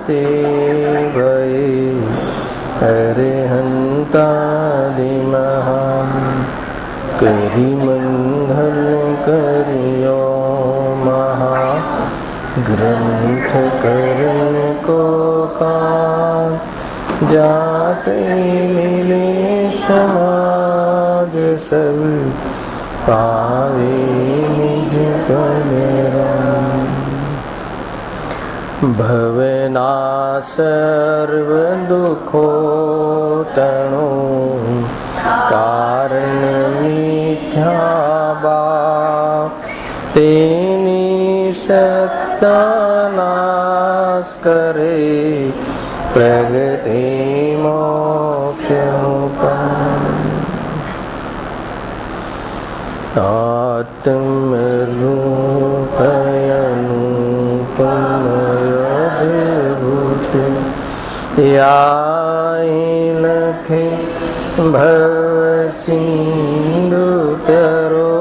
ते भये अरिहंतादिमहा करिमंगल करियो महा ग्रंथ करण को कान जाते मिले समाज सब पावे निज पराम भवना सर्व दुखो तणो कारण मिथ्या भाव तेनी सत्ता नाश करे प्रगटे मोक्ष आत्म रूपयनुपमयभूत याई लखे भव सिंधु तरो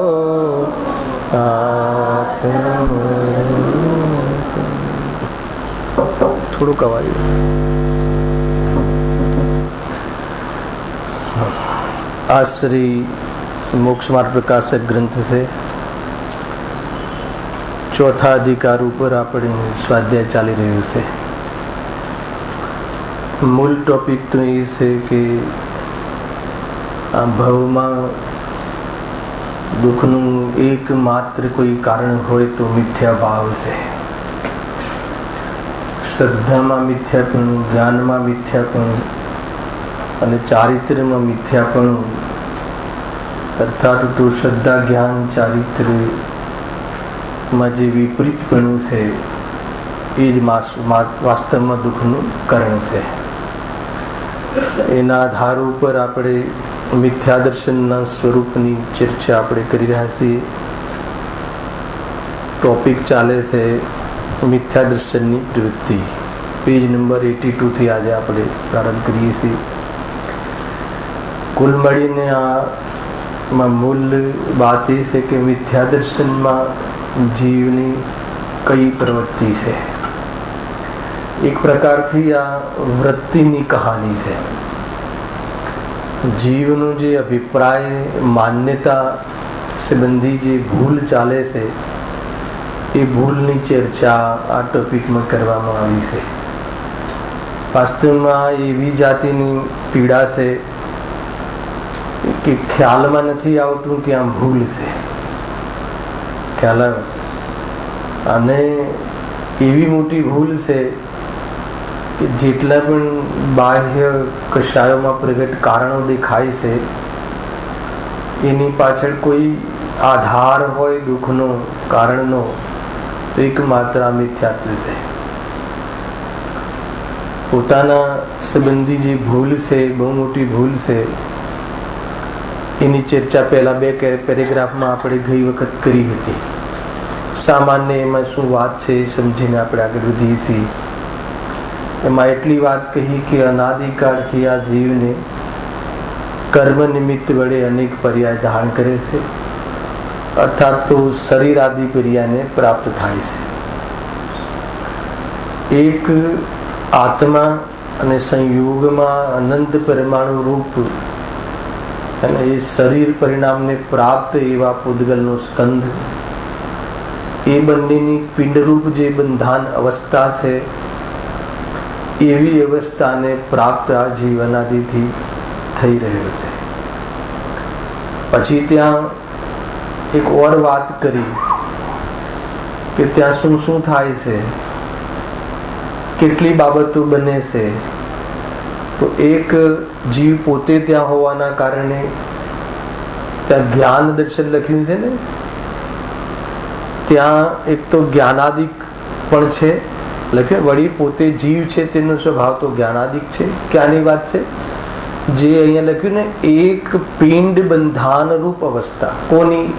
थोड़ू कवाई आश्री मोक्ष मार्ग प्रकाशक ग्रंथ से चौथा अधिकार ऊपर આપણે સ્વાધ્યાય ચાલી રહ્યું છે. મૂળ ટોપિક તો એ છે કે આ ભવમાં દુઃખનું એકમાત્ર કોઈ કારણ હોય તો મિથ્યા ભાવ છે. શ્રદ્ધામાં મિથ્યાપણું, જ્ઞાનમાં મિથ્યાપણું અને ચારિત્ર્યમાં મિથ્યાપણું અર્થાત તો શ્રદ્ધા, જ્ઞાન, ચારિત્ર્યમાં જે વિપરીતપણું છે એ જ વાસ્તવમાં દુઃખનું કારણ છે. એના આધાર ઉપર આપણે મિથ્યા દર્શનના સ્વરૂપની ચર્ચા આપણે કરી રહ્યા છીએ. ટોપિક ચાલે છે મિથ્યા દર્શનની પ્રવૃત્તિ. પેજ નંબર 82 થી આજે આપણે પ્રારંભ કરીએ છીએ. કુલ મળીને આમાં મૂળ વાત એ છે કે મિથ્યા દર્શનમાં જીવની કઈ પ્રવૃત્તિ છે. એક પ્રકારથી આ વૃત્તિની કહાની છે. જીવનો જે અભિપ્રાય, માન્યતા સંબંધી જે ભૂલ ચાલે છે એ ભૂલની ચર્ચા આ ટોપિકમાં કરવામાં આવી છે. વાસ્તવમાં એવી જાતિની પીડા છે કે ખ્યાલમાં નથી આવતું કે આમ ભૂલ છે. ખ્યાલ આવે અને એવી મોટી ભૂલ છે કે જેટલા પણ બાહ્ય કશાયોમાં પ્રગટ કારણો દેખાય છે એની પાછળ કોઈ આધાર હોય દુઃખનો, કારણનો, તો એકમાત્ર આ મિથ્યાત્વ છે. પોતાના સંબંધી જે ભૂલ છે, બહુ મોટી ભૂલ છે, એની ચર્ચા પહેલા 2 પેરેગ્રાફમાં આપણે ગઈ વખત કરી હતી. સામાન્ય એમાં શું વાત છે એ સમજીને આપણે આગળ વધીએ છીએ. એમાં એટલી વાત કહી કે અનાદિકાળથી આ જીવને કર્મ નિમિત્ત વડે અનેક પર્યાય ધારણ કરે છે, અર્થાત તો શરીર આદિ પર્યાયને પ્રાપ્ત થાય છે. એક આત્મા અને સંયોગમાં અનંત પરમાણુ રૂપ અને એ શરીર પરિણામને પ્રાપ્ત એવા પૂતગલનો સ્કંદ, એ બંનેની પિંડરૂપ જે બંધાન અવસ્થા છે એવી અવસ્થાને પ્રાપ્ત આ જીવનાદિથી થઈ રહ્યો છે. પછી ત્યાં એક ઓર વાત કરી કે ત્યાં શું શું થાય છે, કેટલી બાબતો બને છે. તો એક જીવ પોતે ત્યાં હોવાના કારણે ત્યાં જ્ઞાન દર્શન લખ્યું છે ને, ત્યાં એક તો જ્ઞાનાદિક પણ છે લખ્યું. વળી પોતે જીવ છે તેનો સ્વભાવ તો જ્ઞાનાદિક છે. ક્યાંની વાત છે? જે અહીંયા લખ્યું ને, એક પિંડ બંધાન રૂપ અવસ્થા. કોની?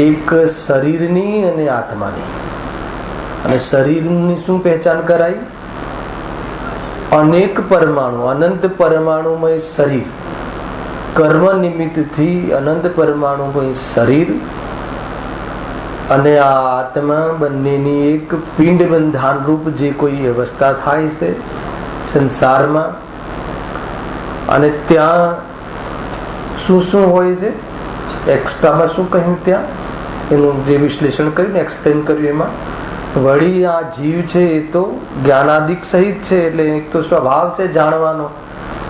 એક શરીરની અને આત્માની. અને શરીરની શું પહેચાન કરાઈ? અનેક પરમાણુ, અનંત પરમાણુમય શરીર, કર્મ નિમિત્તથી અનંત પરમાણુમય શરીર અને આ આત્મા બંનેની એક પિંડ બંધાન રૂપ જે કોઈ અવસ્થા થાય છે સંસારમાં, અને ત્યાં શું શું હોય છે, એક્સ્ટ્રામાં શું કહ્યું ત્યાં એનું જે વિશ્લેષણ કર્યું ને એક્સપ્લેન કર્યું, એમાં વળી આ જીવ છે એ તો જ્ઞાનાદિક સહિત છે, એટલે એક તો સ્વભાવ છે જાણવાનો,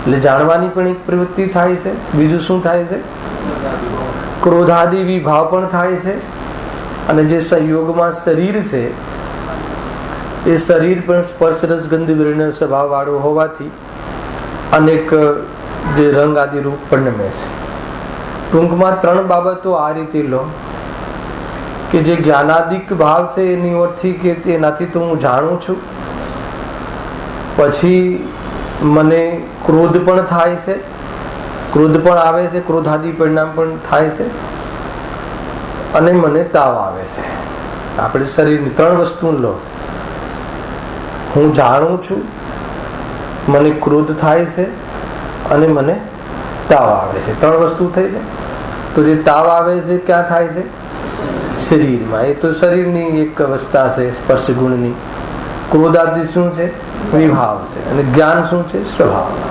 એટલે જાણવાની પણ એક પ્રવૃત્તિ થાય છે. બીજું શું થાય છે? ક્રોધાદિ વિભાવ પણ થાય છે. અને જે સંયોગમાં શરીર છે એ શરીર પણ સ્પર્શ રસ ગંધ વર્ણ સ્વભાવ વાળું હોવાથી અનેક જે રંગ આદિ રૂપ પરિણમે છે. ટૂંકમાં 3 બાબતો આ રીતે લો કે જે જ્ઞાનાદિક ભાવ છે એની ઓરથી કે તેનાથી તો હું જાણું છું, પછી મને ક્રોધ પણ થાય છે, ક્રોધ પણ આવે છે, ક્રોધાદિ પરિણામ પણ થાય છે, અને મને તાવ આવે છે. આપણે શરીરની 3 વસ્તુ લો, હું જાણું છું, મને ક્રોધ થાય છે અને મને તાવ આવે છે. 3 વસ્તુ થઈ ને. તો જે તાવ આવે છે ક્યાં થાય છે? શરીરમાં. એ તો શરીરની એક અવસ્થા છે સ્પર્શ ગુણની. ક્રોધ આદિ શું છે? વિભાવ છે. અને જ્ઞાન શું છે? સ્વભાવ છે.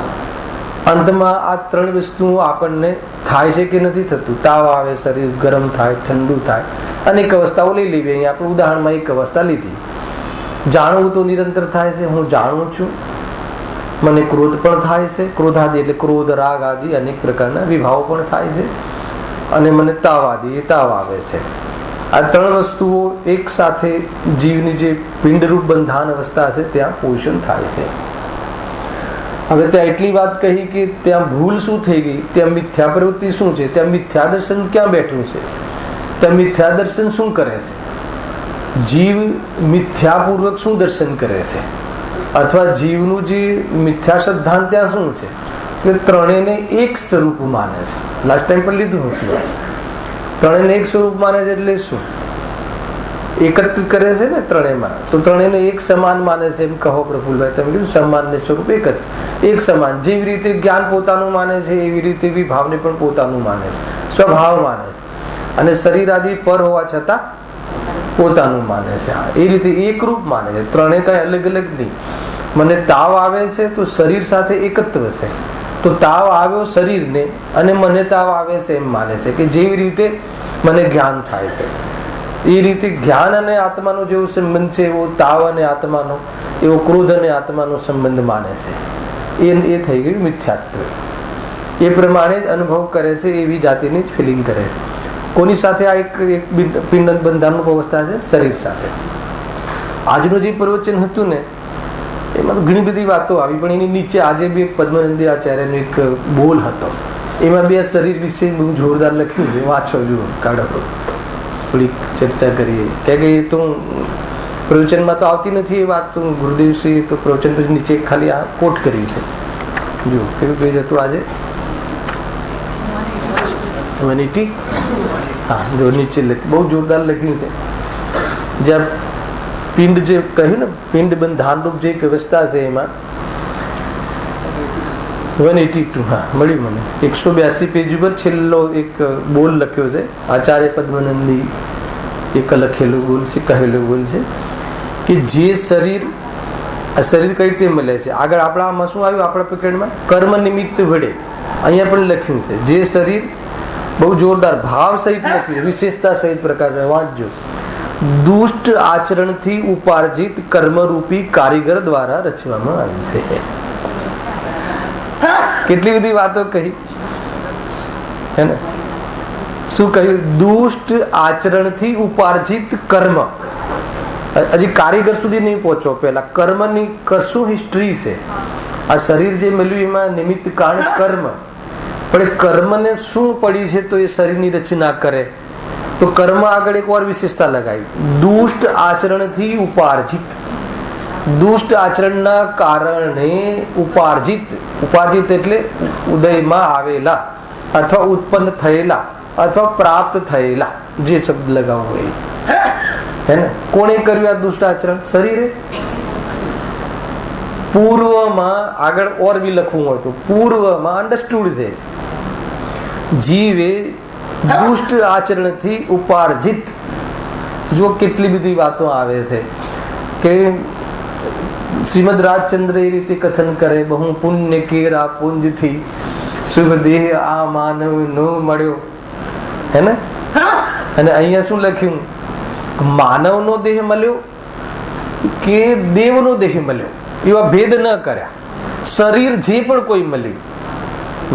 અંતમાં આ 3 વસ્તુઓ આપણને થાય છે કે નથી થતું? તાવ આવે, શરીર ગરમ થાય, ઠંડુ થાય, અનેક અવસ્થાઓ લઈ લેવી. અહીંયા આપણે ઉદાહરણમાં એક અવસ્થા લીધી. જાણવું તો નિરંતર થાય છે. હું જાણું છું, મને ક્રોધ પણ થાય છે, ક્રોધાદિ એટલે ક્રોધ રાગ આદિ અનેક પ્રકારના વિભાવો પણ થાય છે, અને મને તાવ આદિ એ તાવ આવે છે. આ 3 વસ્તુઓ એક સાથે જીવની જે પિંડરૂપ બંધાન અવસ્થા છે ત્યાં પોષણ થાય છે. હવે ત્યાં એટલી વાત કહી કે ત્યાં ભૂલ શું થઈ ગઈ, ત્યાં મિથ્યા પ્રવૃત્તિ શું છે, ત્યાં મિથ્યા દર્શન ક્યાં બેઠું છે, ત્યાં મિથ્યા દર્શન શું કરે છે, જીવ મિથ્યાપૂર્વક શું દર્શન કરે છે, અથવા જીવનું જે મિથ્યા સિદ્ધાંત ત્યાં શું છે કે ત્રણેયને એક સ્વરૂપ માને છે. લાસ્ટ ટાઈમ પર લીધું હતું. ત્રણેયને એક સ્વરૂપ માને છે એટલે શું? એકત્રિત કરે છે ને ત્રણેયમાં, તો ત્રણેયને એક સમાન માને છે. એમ કહો પ્રફુલભાઈ, તમે કીધું સમાન ને સ્વરૂપ એક સમાન. જેવી રીતે જ્ઞાન પોતાનું માને છે એવી રીતે વિભાવને પણ પોતાનું માને છે, સ્વભાવ માને છે, અને શરીર આદિ પર હોવા છતાં પોતાનું માને છે. એ રીતે એક રૂપ માને છે. ત્રણેય કઈ અલગ અલગ નહીં. મને તાવ આવે છે તો શરીર સાથે એકત્વ છે, તો તાવ આવ્યો શરીરને અને મને તાવ આવે છે એમ માને છે કે જેવી રીતે મને જ્ઞાન થાય છે એ રીતે જ્ઞાન અને આત્માનો જેવો સંબંધ છે એવો તાવ અને આત્માનો, એવો ક્રોધ અને આત્માનો સંબંધ માને છે. એ થઈ ગયું મિથ્યાત્વ. એ પ્રમાણે જ અનુભવ કરે છે, એવી જાતિની જ ફિલિંગ કરે છે. કોની સાથે? આ એક પિંડ બંધારણ અવસ્થા છે, શરીર સાથે. આજનું જે પ્રવચન હતું ને એમાં તો ઘણી બધી વાતો આવી, પણ એની નીચે આજે બી એક પદ્મનંદી આચાર્યનો એક બોલ હતો, એમાં બી આ શરીર વિશે બહુ જોરદાર લખ્યું છે. વાંચો, જુઓ, કાઢો, થોડીક ચર્ચા કરીએ. કે એ તો પ્રવચનમાં તો આવતી નથી એ વાત. તો ગુરુદેવશ્રી તો પ્રવચન પછી નીચે ખાલી આ કોટ કરી છે. જુઓ કેવું પેજ હતું આજે? 180. હા, જો નીચે બહુ જોરદાર લખ્યું છે. જ્યાં પિંડ જે કહ્યું ને, પિંડ બંધાન રૂપ જે એક અવસ્થા છે એમાં 182. હા, મળ્યું મને. 182 પેજ ઉપર છેલ્લો એક બોલ લખ્યો છે. આચાર્ય પદ્મનંદી એક લખેલું બોલ છે, કહેલું બોલ છે કે જે શરીર, આ શરીર કઈ રીતે મળે છે? આગળ આપણામાં શું આવ્યું? આપણા પેકેટમાં કર્મ નિમિત્ત વડે અહીંયા પણ લખ્યું છે. જે શરીર બહુ જોરદાર ભાવ સહિત લખ્યું, વિશેષતા સહિત પ્રકાશ વાંચજો. દુષ્ટ આચરણથી ઉપાર્જિત કર્મરૂપી કારીગર દ્વારા રચવામાં આવ્યું છે. કેટલી બધી વાતો કહી હે ને? શું કહ્યું? દુષ્ટ આચરણથી ઉપાર્જિત કર્મ. હજી કારીગર સુધી નહીં પહોંચો. પેલા કર્મની શું હિસ્ટ્રી છે? આ શરીર જે મળ્યું એમાં નિમિત્ત કારણ કર્મ, પણ કર્મને શું પડી છે તો એ શરીરની રચના કરે. તો કર્મ આગળ એક વાર વિશેષતા લગાવી. દુષ્ટ આચરણથી ઉપાર્જિત, દુષ્ટ આચરણના કારણે ઉપાર્જિત, ઉપાર્જિત એટલે ઉદયમાં આવેલા અથવા ઉત્પન્ન થયેલા અથવા પ્રાપ્ત થયેલા, જે શબ્દ લગાવવો એ હે ને. કોણે કર્યું આ દુષ્ટ આચરણ? શરીરે. પૂર્વમાં આગળ ઓર બી લખવું હોય તો પૂર્વમાં અંડરસ્ટુડ છે. જીવે દુષ્ટ આચરણથી ઉપાર્જિત જો કેટલી બધી વાતો આવે છે કે શ્રીમદ રાજચંદ્ર એ રીતે કથન કરે, બહુ પુણ્ય કેરા પુંજથી શુભ દેહ આ માનવ નો મળ્યો, હે ને? અને અહીંયા શું લખ્યું? માનવનો દેહ મળ્યો કે દેવનો દેહ મળ્યો, એવા ભેદ ન કર્યા. શરીર જે પણ કોઈ મળ્યું,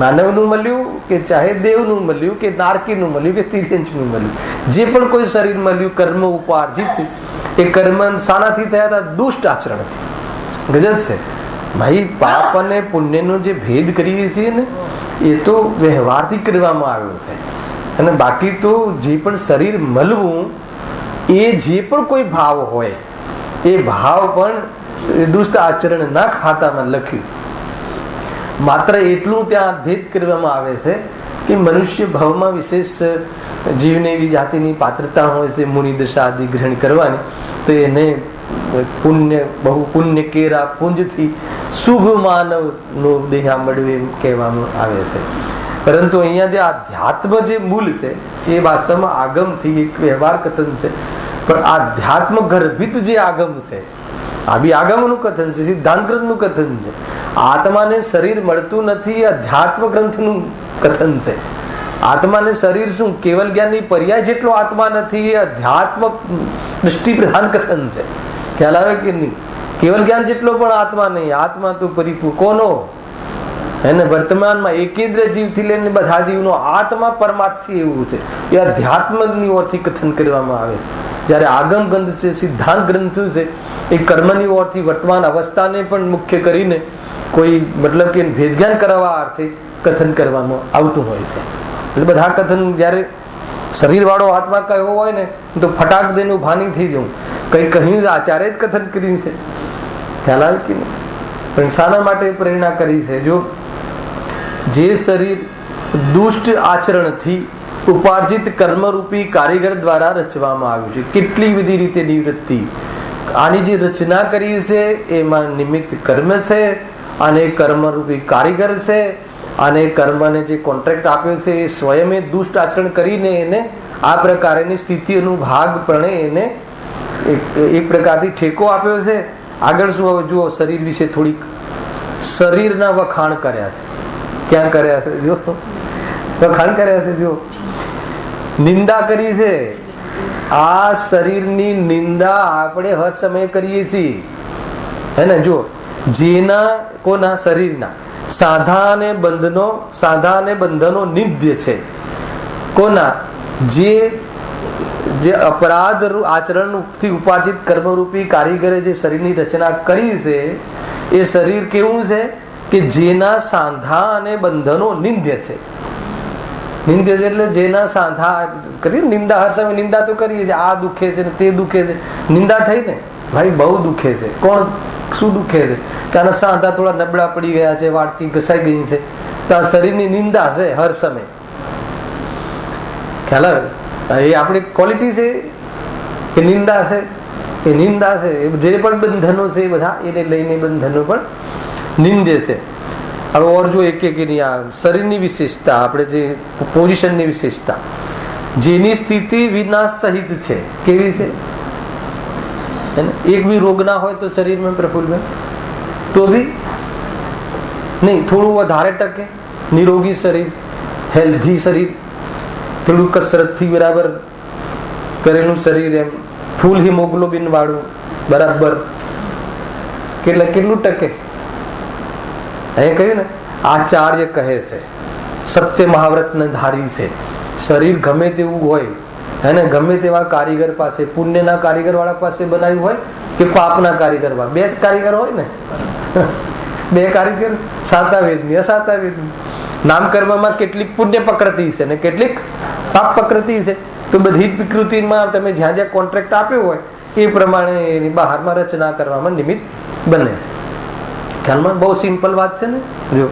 માનવનું મળ્યું કે ચાહે દેવનું મળ્યું કે નારકીનું મળ્યું કે તિર્યંશનું મળ્યું, જે પણ કોઈ શરીર મળ્યું કર્મ ઉપાર્જિત, એ કર્મ શાનાથી થયા હતા? દુષ્ટ આચરણથી. ગજબ છે ભાઈ. પાપ અને પુણ્યનો જે ભેદ કરીએ છીએ ને, એ તો વ્યવહારથી કરવામાં આવ્યો છે. અને બાકી તો જે પણ શરીર મળવું, એ જે પણ કોઈ ભાવ હોય, એ ભાવ પણ દુષ્ટ આચરણ ના ખાતામાં લખ્યું. માત્ર એટલું ત્યાં ભેદ કરવામાં આવે છે કે મનુષ્ય ભાવમાં વિશેષ જીવને એવી જાતિની પાત્રતા હોય છે મુનિ દશા આદિ ગ્રહણ કરવાની, તો એને પુણ્ય બહુ પુણ્ય કેરા પુંજથી શુભ માનવનો દેહ મળ્યો એમ કહેવામાં આવે છે. પરંતુ અહીંયા જે આધ્યાત્મ જે મૂળ છે એ વાસ્તવમાં આગમથી એક વ્યવહાર કથન છે, પણ આધ્યાત્મ ગર્ભિત જે આગમ છે, આ બી આગમનું કથન છે, સિદ્ધાંત ગ્રંથનું કથન છે. આત્માને શરીર મળતું નથી, અધ્યાત્મ ગ્રંથનું કથન છે. આત્માને શરીર શું કેવલ જ્ઞાનની પર્યાય જેટલો આત્મા નથી, એ અધ્યાત્મ દૃષ્ટિ પ્રધાન કથન છે. ખ્યાલ આવે કે નહીં? કેવલ જ્ઞાન જેટલો પણ આત્મા નહીં, આત્મા તો પરિપૂર્ણ કોનો? એને વર્તમાનમાં એકેન્દ્ર જીવથી લઈને બધા જીવનો આત્મા પરમાત્મા એવું છે. એ અધ્યાત્મની ઓરથી કથન કરવામાં આવે છે. જ્યારે આગમ ગ્રંથ છે, સિદ્ધાંત ગ્રંથ છે, એ કર્મની ઓરથી વર્તમાન અવસ્થાને પણ મુખ્ય કરીને કોઈ મતલબ કે ભેદજ્ઞાન કરાવવા અર્થે કથન કરવામાં આવતું હોય છે. એટલે બધા કથન જ્યારે શરીર વાળો આત્મા કયો હોય ને, તો ફટાક દેનું ભાની થઈ જવું, કઈ કહ્યું આચાર્ય જ કથન કર્યું છે. ખ્યાલ આવે કે નહીં? પણ શાના માટે પ્રેરણા કરી છે? જો જે શરીર દુષ્ટ આચરણથી ઉપાર્જિત કર્મરૂપી કારીગર દ્વારા રચવામાં આવ્યું છે, કેટલી બધી રીતે નિવૃત્તિ, આની જે રચના કરી છે એમાં નિમિત્ત કર્મ છે, અને કર્મરૂપી કારીગર છે, અને કર્મને જે કોન્ટ્રાક્ટ આપ્યો છે એ સ્વયં દુષ્ટ આચરણ કરીને એને આ પ્રકારની સ્થિતિનો ભાગ પણ એને એક પ્રકારથી ઠેકો આપ્યો છે. આગળ શું હવે જુઓ, શરીર વિશે થોડીક શરીરના વખાણ કર્યા છે. ક્યાં કર્યા છે? જો વખાણ કર્યા છે, જો નિંદા કરી છે. આ શરીરની નિંદા આપણે હર સમય કરીએ છીએ, હે ને? જો જેના કોના શરીરના સાધા અને બંધનો નિંદ્ય છે, કોના? જે અપરાધ આચરણથી ઉપાર્જિત કર્મરૂપી કારીગરે જે શરીરની રચના કરી છે, એ શરીર કેવું છે કે જેના સાંધા અને બંધનો નિંદ્ય છે. નિંદ્ય છે એટલે જેના સાંધા કરીએ, નિંદા હર સમય નિંદા તો કરીએ છીએ, આ દુખે છે તે દુખે છે, નિંદા થઈ ને ભાઈ, બહુ દુખે છે. કોણ શું દુખે છે? કે આના સાંધા થોડા નબળા પડી ગયા છે, વાટકી ઘસાઈ ગઈ છે, તો આ શરીરની નિંદા છે હર સમય. ખ્યાલ આવે? એ આપણી ક્વોલિટી છે કે નિંદા છે? એ નિંદા છે. જે પણ બંધનો છે એ બધા એને લઈને બંધનો પણ નિંદે છે. હવે ઓર જો એક શરીરની વિશેષતા, આપણે જે પોઝિશનની વિશેષતા, જેની સ્થિતિ વિનાશ સહિત છે. કેવી છે? એક બી રોગ ના હોય તો શરીરમાં પ્રફુલ્લ તો બી નહીં, થોડું વધારે ટકે નિરોગી શરીર, હેલ્ધી શરીર, થોડું કસરતથી બરાબર કરેલું શરીર, એમ ફૂલ હિમોગ્લોબિન વાળું બરાબર, કેટલું ટકે? અહીંયા કહ્યું ને, આચાર્ય કહે છે, સત્ય મહાવ્રતને ધારી છે. શરીર ગમે તેવું હોય, હે ને, ગમે તેવા કારીગર પાસે, પુણ્યના કારીગર વાળા પાસે બનાવ્યું હોય કે પાપના કારીગર વાળા, બે જ કારીગર હોય ને, બે કારીગર, સાતાવેદની અસાતાવેદની. નામકર્મમાં કેટલીક પુણ્ય પ્રકૃતિ છે ને કેટલીક પાપ પ્રકૃતિ છે. તો બધી જ વિકૃતિમાં તમે જ્યાં જ્યાં કોન્ટ્રાક્ટ આપ્યો હોય એ પ્રમાણે એની બહારમાં રચના કરવામાં નિમિત્ત બને છે. ખ્યાલમાં બહુ સિમ્પલ વાત છે ને? જો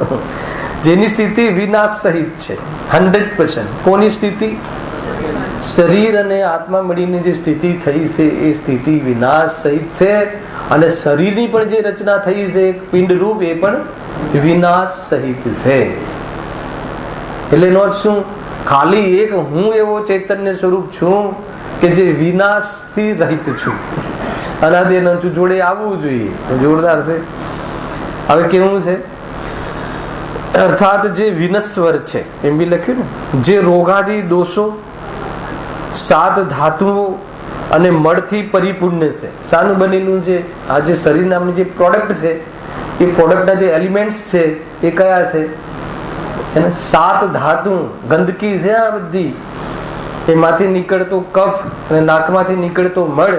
જેની સ્થિતિ વિનાશ સહિત છે 100%. કોની સ્થિતિ? શરીર અને આત્મા મળીને જે સ્થિતિ થઈ છે એ સ્થિતિ વિનાશ સહિત છે. અને શરીરની પણ જે રચના થઈ છે પિંડ રૂપ, એ પણ વિનાશ સહિત છે. એટલે નો શું ખાલી એક હું એવો ચૈતન્ય સ્વરૂપ છું કે જે વિનાશથી રહિત છું, અનાદિ અનંત જોડે આવવું જોઈએ. જોરદાર છે. હવે કેવું છે? અર્થાત જે વિનશ્વર છે એમ બી લખ્યું ને, જે રોગાદી દોષો, 7 ધાતુઓ અને મળથી પરિપૂર્ણ છે. શાનું બનેલું છે? આ જે શરીર નામની જે પ્રોડક્ટ છે, એ પ્રોડક્ટના જે એલિમેન્ટ્સ છે એ કયા છે? 7 ધાતુ. ગંદકી છે આ બધી. એમાંથી નીકળતો કફ અને નાકમાંથી નીકળતો મળ,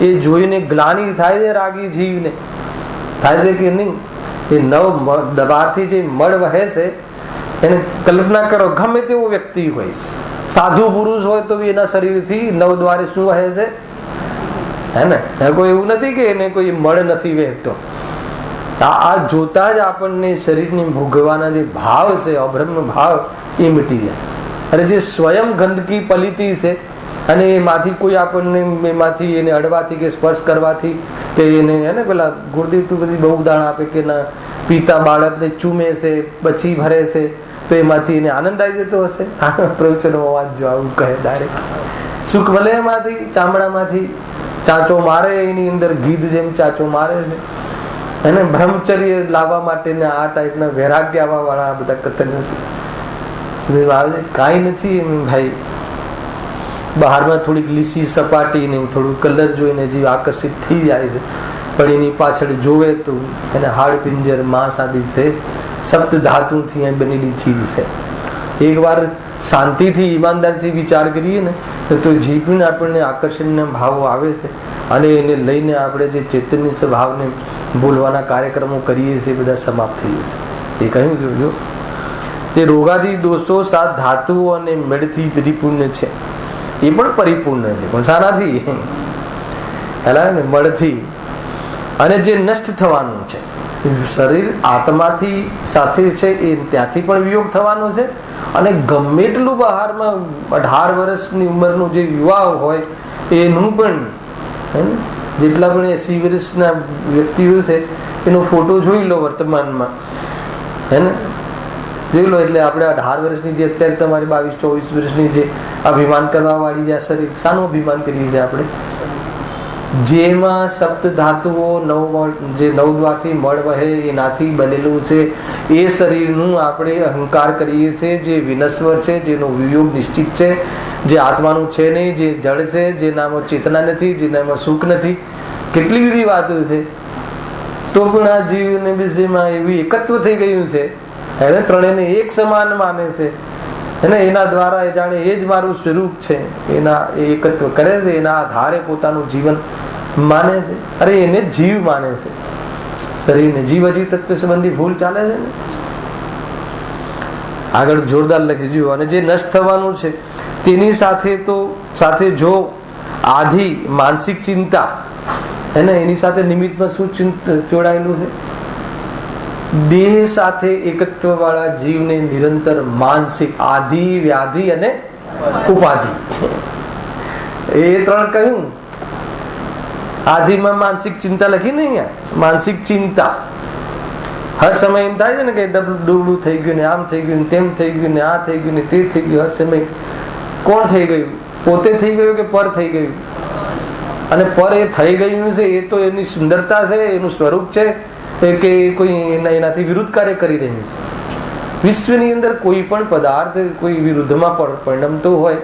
એ જોઈને ગ્લાનિ થાય છે રાગી જીવને. થાય છે કે નહીં? એ દ્વારથી જે મળ વહે છે એને કલ્પના કરો, ગમે તેવો વ્યક્તિ હોય, સાધુ પુરુષ હોય તો બી એના શરીરથી 9 દ્વારે શું વહે છે? હે ને? કોઈ એવું નથી કે એને કોઈ મળ નથી વહેતો. આ જોતા જ આપણને શરીરની ભોગવાના જે ભાવ છે, અબ્રહ્મ ભાવ, એ મટી જાય. અને જે સ્વયં ગંદકી પલિતી છે અને એમાંથી કોઈ આપણને એમાંથી એને અડવાથી કે સ્પર્શ કરવાથી કે એને હે ને પેલા ગુરુદેવ તો બધી બહુ ઉદાહરણ આપે કે ના પિતા બાળકને ચૂમે છે, બચી ભરે છે, તો એમાંથી એને આનંદ આવી જતો હશે. પ્રવચનો અવાજ જો આવું કહે ડાયરેક્ટ. સુખ ભલે એમાંથી ચામડામાંથી ચાંચો મારે, એની અંદર ગીધ જેમ ચાંચો મારે છે. એને બ્રહ્મચર્ય લાવવા માટે આ ટાઈપના વૈરાગ્ય આવવા વાળા બધા કથન આવે. કાંઈ નથી એમ ભાઈ, બહારમાં થોડીક લીસી સપાટી ને થોડું કલર જોઈને જીવ આકર્ષિત થઈ જાય છે, પણ એની પાછળ જોવે તો એને હાડ પિંજર માંસ આદિ છે, 7 ધાતુથી બનેલી ચીજ છે. એક વાર શાંતિથી ઈમાનદારથી વિચાર કરીએ ને તો જે પણ આપણને આકર્ષણના ભાવો આવે છે અને એને લઈને આપણે જે ચૈતન્ય સ્વભાવને ભૂલવાના કાર્યક્રમો કરીએ છીએ, બધા સમાપ્ત થઈ જશે. એ કહ્યું જોજો, તે રોગાદી દોષો 7 ધાતુઓ અને મેળથી પરિપૂર્ણ છે. એ પણ પરિપૂર્ણ છે, પણ શાનાથી? હેલા ને, મળથી. અને જે નષ્ટ થવાનું છે, શરીર આત્માથી સાથે છે, એ ત્યાંથી પણ વિયોગ થવાનો છે. અને ગમે એટલું બહારમાં 18 વર્ષની ઉંમરનું જે યુવા હોય એનું પણ, જેટલા પણ 80 વર્ષના વ્યક્તિઓ છે એનો ફોટો જોઈ લો વર્તમાનમાં, હે ને, જોઈ લો. એટલે આપણે 18 વર્ષની જે અત્યારે તમારી 22-24 વર્ષની જે અભિમાન કરવા વાળી જે શરીર, શાનું અભિમાન કરીએ છીએ આપણે? જેમાં 7 ધાતુઓ, 9 દ્વારથી મળ વહે એનાથી બનેલું છે એ શરીરનું આપણે અહંકાર કરીએ છીએ, જે વિનશ્વર છે, જેનો વિયોગ નિશ્ચિત છે, જે આત્માનું છે નહીં, જે જળ છે, જેનામાં ચેતના નથી, જેનામાં સુખ નથી. કેટલી બધી વાતો છે. તો પણ આ જીવને વિષયમાં એવી એકત્વ થઈ ગયું છે, એને ત્રણેયને એક સમાન માને છે, એને એના દ્વારા એ જાણે એ જ મારું સ્વરૂપ છે, એના એકત્વ કરે છે, એના આધારે પોતાનું જીવન માને છે. અરે એને જીવ માને છે, શરીરને. જીવ હજી તત્વ સંબંધી ભૂલ ચાલે છે ને. આગળ જોરદાર લખી જોયું. અને જે નષ્ટ થવાનું છે તેની સાથે જો આધિ માનસિક ચિંતા, એને એની સાથે નિમિત્તમાં શું જોડાયેલું છે? દેહ સાથે એકત્વ વાળા જીવને નિરંતર માનસિક આધિ, વ્યાધિ અને ઉપાધિ, એ 3 કહ્યું. આધિમાં માનસિક ચિંતા લખી ને અહીંયા, માનસિક ચિંતા હર સમય એમ થાય છે ને કે દુબળું થઈ ગયું ને, આમ થઈ ગયું ને, તેમ થઈ ગયું ને, આ થઈ ગયું ને, તે થઈ ગયું. હર સમય કોણ થઈ ગયું? પોતે થઈ ગયું કે પર થઈ ગયું? અને પર એ થઈ ગયું છે એ તો એની સુંદરતા છે, એનું સ્વરૂપ છે, કે કોઈ એનાથી વિરુદ્ધ કાર્ય કરી રહ્યું છે. વિશ્વની અંદર કોઈ પણ પદાર્થ કોઈ વિરુદ્ધમાં પરિણમતો હોય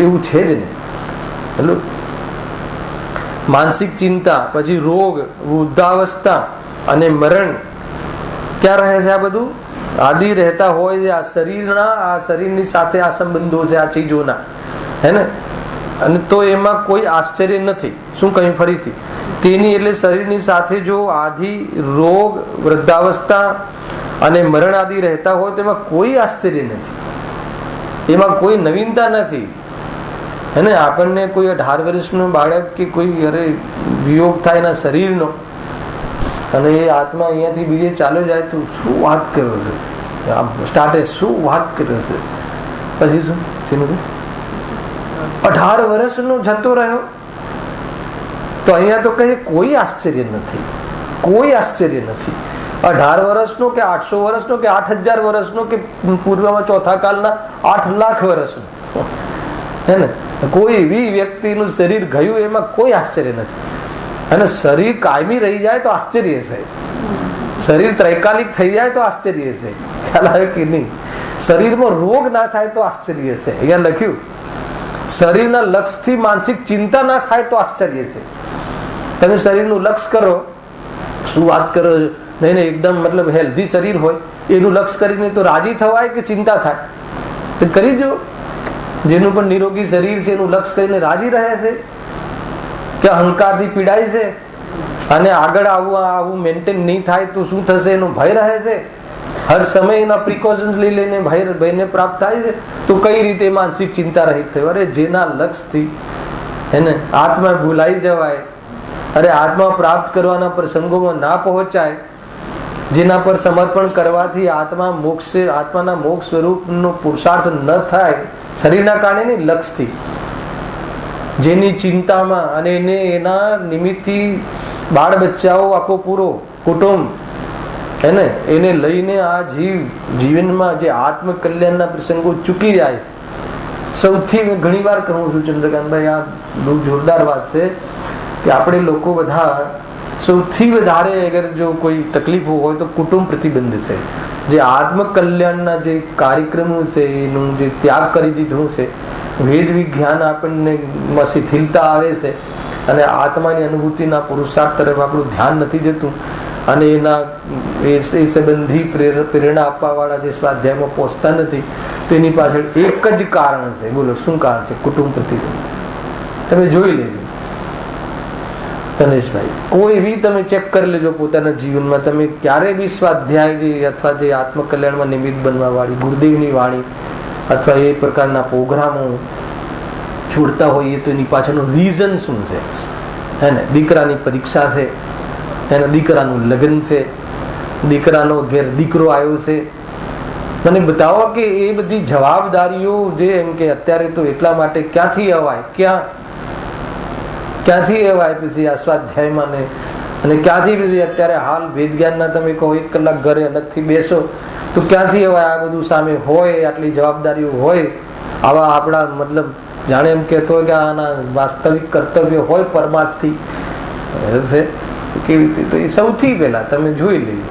એવું છે જ નહીં. હેલો, માનસિક ચિંતા, પછી રોગ, વૃદ્ધાવસ્થા અને મરણ ક્યાં રહે છે? આ બધું આદિ રહેતા હોય છે આ શરીરના, આ શરીરની સાથે આ સંબંધો છે આ ચીજોના, હે ને. અને તો એમાં કોઈ આશ્ચર્ય નથી. શું કહ્યું ફરીથી? તેની એટલે શરીરની સાથે જો આદિ, રોગ, વૃદ્ધાવસ્થા અને મરણ આદિ રહેતા હોય તો એમાં કોઈ આશ્ચર્ય નથી, એમાં કોઈ નવીનતા નથી. હે ને, આપણને કોઈ 18 વર્ષનું બાળક કે કોઈ અરે વિયોગ થાય એના શરીરનો અને એ આત્મા અહીંયાથી બીજે ચાલ્યો જાય તો શું વાત કર્યો છે? સ્ટાર્ટે શું વાત કર્યો છે? પછી શું 18 વર્ષનો જતો રહ્યો તો અહીંયા તો કહે કોઈ આશ્ચર્ય નથી, કોઈ આશ્ચર્ય નથી. 18 વર્ષનો કે 800 વર્ષનો કે 8000 વર્ષનો કે પૂર્વમાં ચોથા કાલના 8 લાખ વર્ષનો, હે ને, કોઈ એવી વ્યક્તિનું શરીર ગયું એમાં કોઈ આશ્ચર્ય નથી. અને શરીર કાયમી રહી જાય તો આશ્ચર્ય છે, શરીર ત્રૈકાલિક થઈ જાય તો આશ્ચર્ય છે. ખ્યાલ આવે કે નહીં? શરીરમાં રોગ ના થાય તો આશ્ચર્ય છે. અહીંયા લખ્યું શરીરના લક્ષથી માનસિક ચિંતા ના થાય તો આશ્ચર્ય છે. તમે શરીરનું લક્ષ કરો, શું વાત કરો, નહીં એકદમ મતલબ હેલ્ધી શરીર હોય એનું લક્ષ કરીને તો રાજી થવાય કે ચિંતા થાય? તો કરી દો. જેનું પણ નિરોગી શરીર છે એનું લક્ષ કરીને રાજી રહે છે કે અહંકારથી પીડાય છે અને આગળ આવું મેન્ટેન નહીં થાય તો શું થશે એનો ભય રહે છે, હર સમય એના પ્રિકોશન્સ લઈ લઈને ભયને પ્રાપ્ત થાય છે, તો કઈ રીતે માનસિક ચિંતા રહિત થયો? અરે જેના લક્ષથી એને આત્મા ભૂલાઈ જવાય, અરે આત્મા પ્રાપ્ત કરવાના પ્રસંગોમાં ના પહોંચાય, જેના પર સમર્પણ કરવાથી આત્માના મોક્ષ સ્વરૂપનો પુરુષાર્થ ન થાય, શરીરના કારણે નહીં, લક્ષથી, જેની ચિંતામાં અને એના નિમિત્તથી બાળ બચ્ચાઓ આખો પૂરો કુટુંબ એને લઈને આ જીવનમાં જે આત્મકલ્યાણના પ્રસંગો ચૂકી જાય છે. સૌથી મેં ઘણી વાર કહું છું ચંદ્રકાંતભાઈ, આ બહુ જોરદાર વાત છે કે આપણે લોકો બધા સૌથી વધારે અગર જો કોઈ તકલીફો હોય તો કુટુંબ પ્રતિબંધ છે. જે આત્મકલ્યાણના જે કાર્યક્રમો છે એનું જે ત્યાગ કરી દીધો છે, વેદ વિજ્ઞાન આપણને શિથિલતા આવે છે અને આત્માની અનુભૂતિના પુરુષાર્થ તરફ આપણું ધ્યાન નથી જતું અને એના એ સંબંધી પ્રેરણા આપવા વાળા જે સ્વાધ્યાયમાં પહોંચતા નથી, તો એની પાછળ એક જ કારણ છે. બોલો શું કારણ છે? કુટુંબ પ્રતિબંધ. તમે જોઈ લેજો તનેશભાઈ, કોઈ બી તમે ચેક કરી લેજો પોતાના જીવનમાં, તમે ક્યારે બી સ્વાધ્યાય અથવા જે આત્મકલ્યાણમાં નિમિત્ત બનવા વાળી ગુરુદેવની વાણી અથવા એ પ્રકારના પ્રોગ્રામો છોડતા હોઈએ તો એની પાછળનું રીઝન શું છે? હે ને, દીકરાની પરીક્ષા છે, એને દીકરાનું લગ્ન છે, દીકરાનો ઘેર દીકરો આવ્યો છે, મને બતાવો કે એ બધી જવાબદારીઓ જે એમ કે અત્યારે તો એટલા માટે ક્યાંથી અવાય, ક્યાંથી અવાય પછી આ સ્વાધ્યાયમાં ને, અને ક્યાંથી પછી અત્યારે હાલ વેદ જ્ઞાનના તમે કહો 1 કલાક ઘરે અલગથી બેસો તો ક્યાંથી અવાય? આ બધું સામે હોય, આટલી જવાબદારીઓ હોય, આવા આપણા મતલબ જાણે એમ કહેતો હોય કે આના વાસ્તવિક કર્તવ્ય હોય પરમાર્થથી છે કેવી રીતે? તો એ સૌથી પહેલા તમે જોઈ લેજો.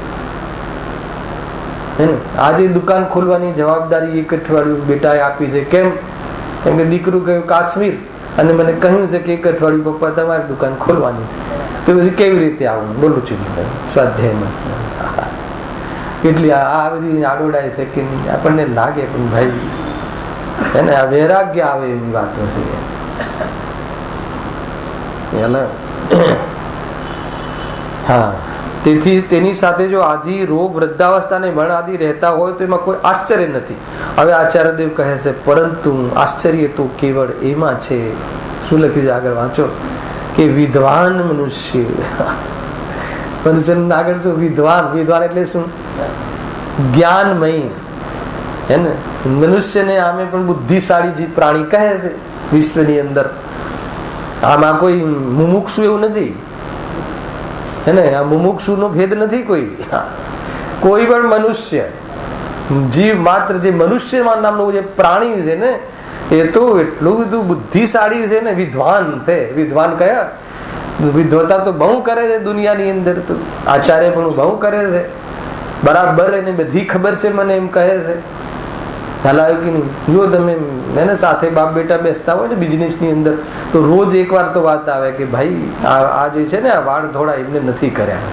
આજે દુકાન ખોલવાની જવાબદારી 1 અઠવાડિયું બેટાએ આપી છે. કેમ? કેમ કે દીકરું કહ્યું કાશ્મીર અને મને કહ્યું છે કે 1 અઠવાડિયું પપ્પા તમારી દુકાન ખોલવાની. તો પછી કેવી રીતે આવું? બોલું છું સ્વાધ્યાયમાં એટલી આ બધી આડોડાય છે કે આપણને લાગે પણ ભાઈ હે ને, આ વૈરાગ્ય આવે એવી વાતો છે. હા, તેથી તેની સાથે જો આદિ રોગ વૃદ્ધાવસ્થા ને મરણ આદિ રહેતા હોય તો એમાં કોઈ આશ્ચર્ય નથી. હવે આચાર્યદેવ કહે છે પરંતુ આશ્ચર્ય તો કેવળ એમાં છે, શું લખ્યું છે આગળ વાંચો, કે વિદ્વાન મનુષ્ય આગળ શું? વિદ્વાન એટલે શું? જ્ઞાનમય. હે ને, મનુષ્યને આમે પણ બુદ્ધિશાળી જે પ્રાણી કહે છે વિશ્વની અંદર. આમાં કોઈ મુમુક્ષુ એવું નથી, હે ને, આ મુમુક્ષુ નો ભેદ નથી. કોઈ પણ મનુષ્ય જીવ માત્ર જે મનુષ્ય નામનું જે પ્રાણી છે ને, એ તો એટલું બધું બુદ્ધિશાળી છે ને, વિદ્વાન છે. વિદ્વાન કયા? વિદ્વતા તો બહુ કરે છે દુનિયાની અંદર, તો આચાર્ય પણ બહુ કરે છે, બરાબર એને બધી ખબર છે, મને એમ કહે છે. ખ્યાલ આવ્યો કે નહીં? જો તમે એને સાથે બાપ બેટા બેસતા હોય ને બિઝનેસ ની અંદર, તો રોજ એકવાર તો વાત આવે કે ભાઈ આ જે છે ને આ વાળ ધોળા એમને નથી કર્યા.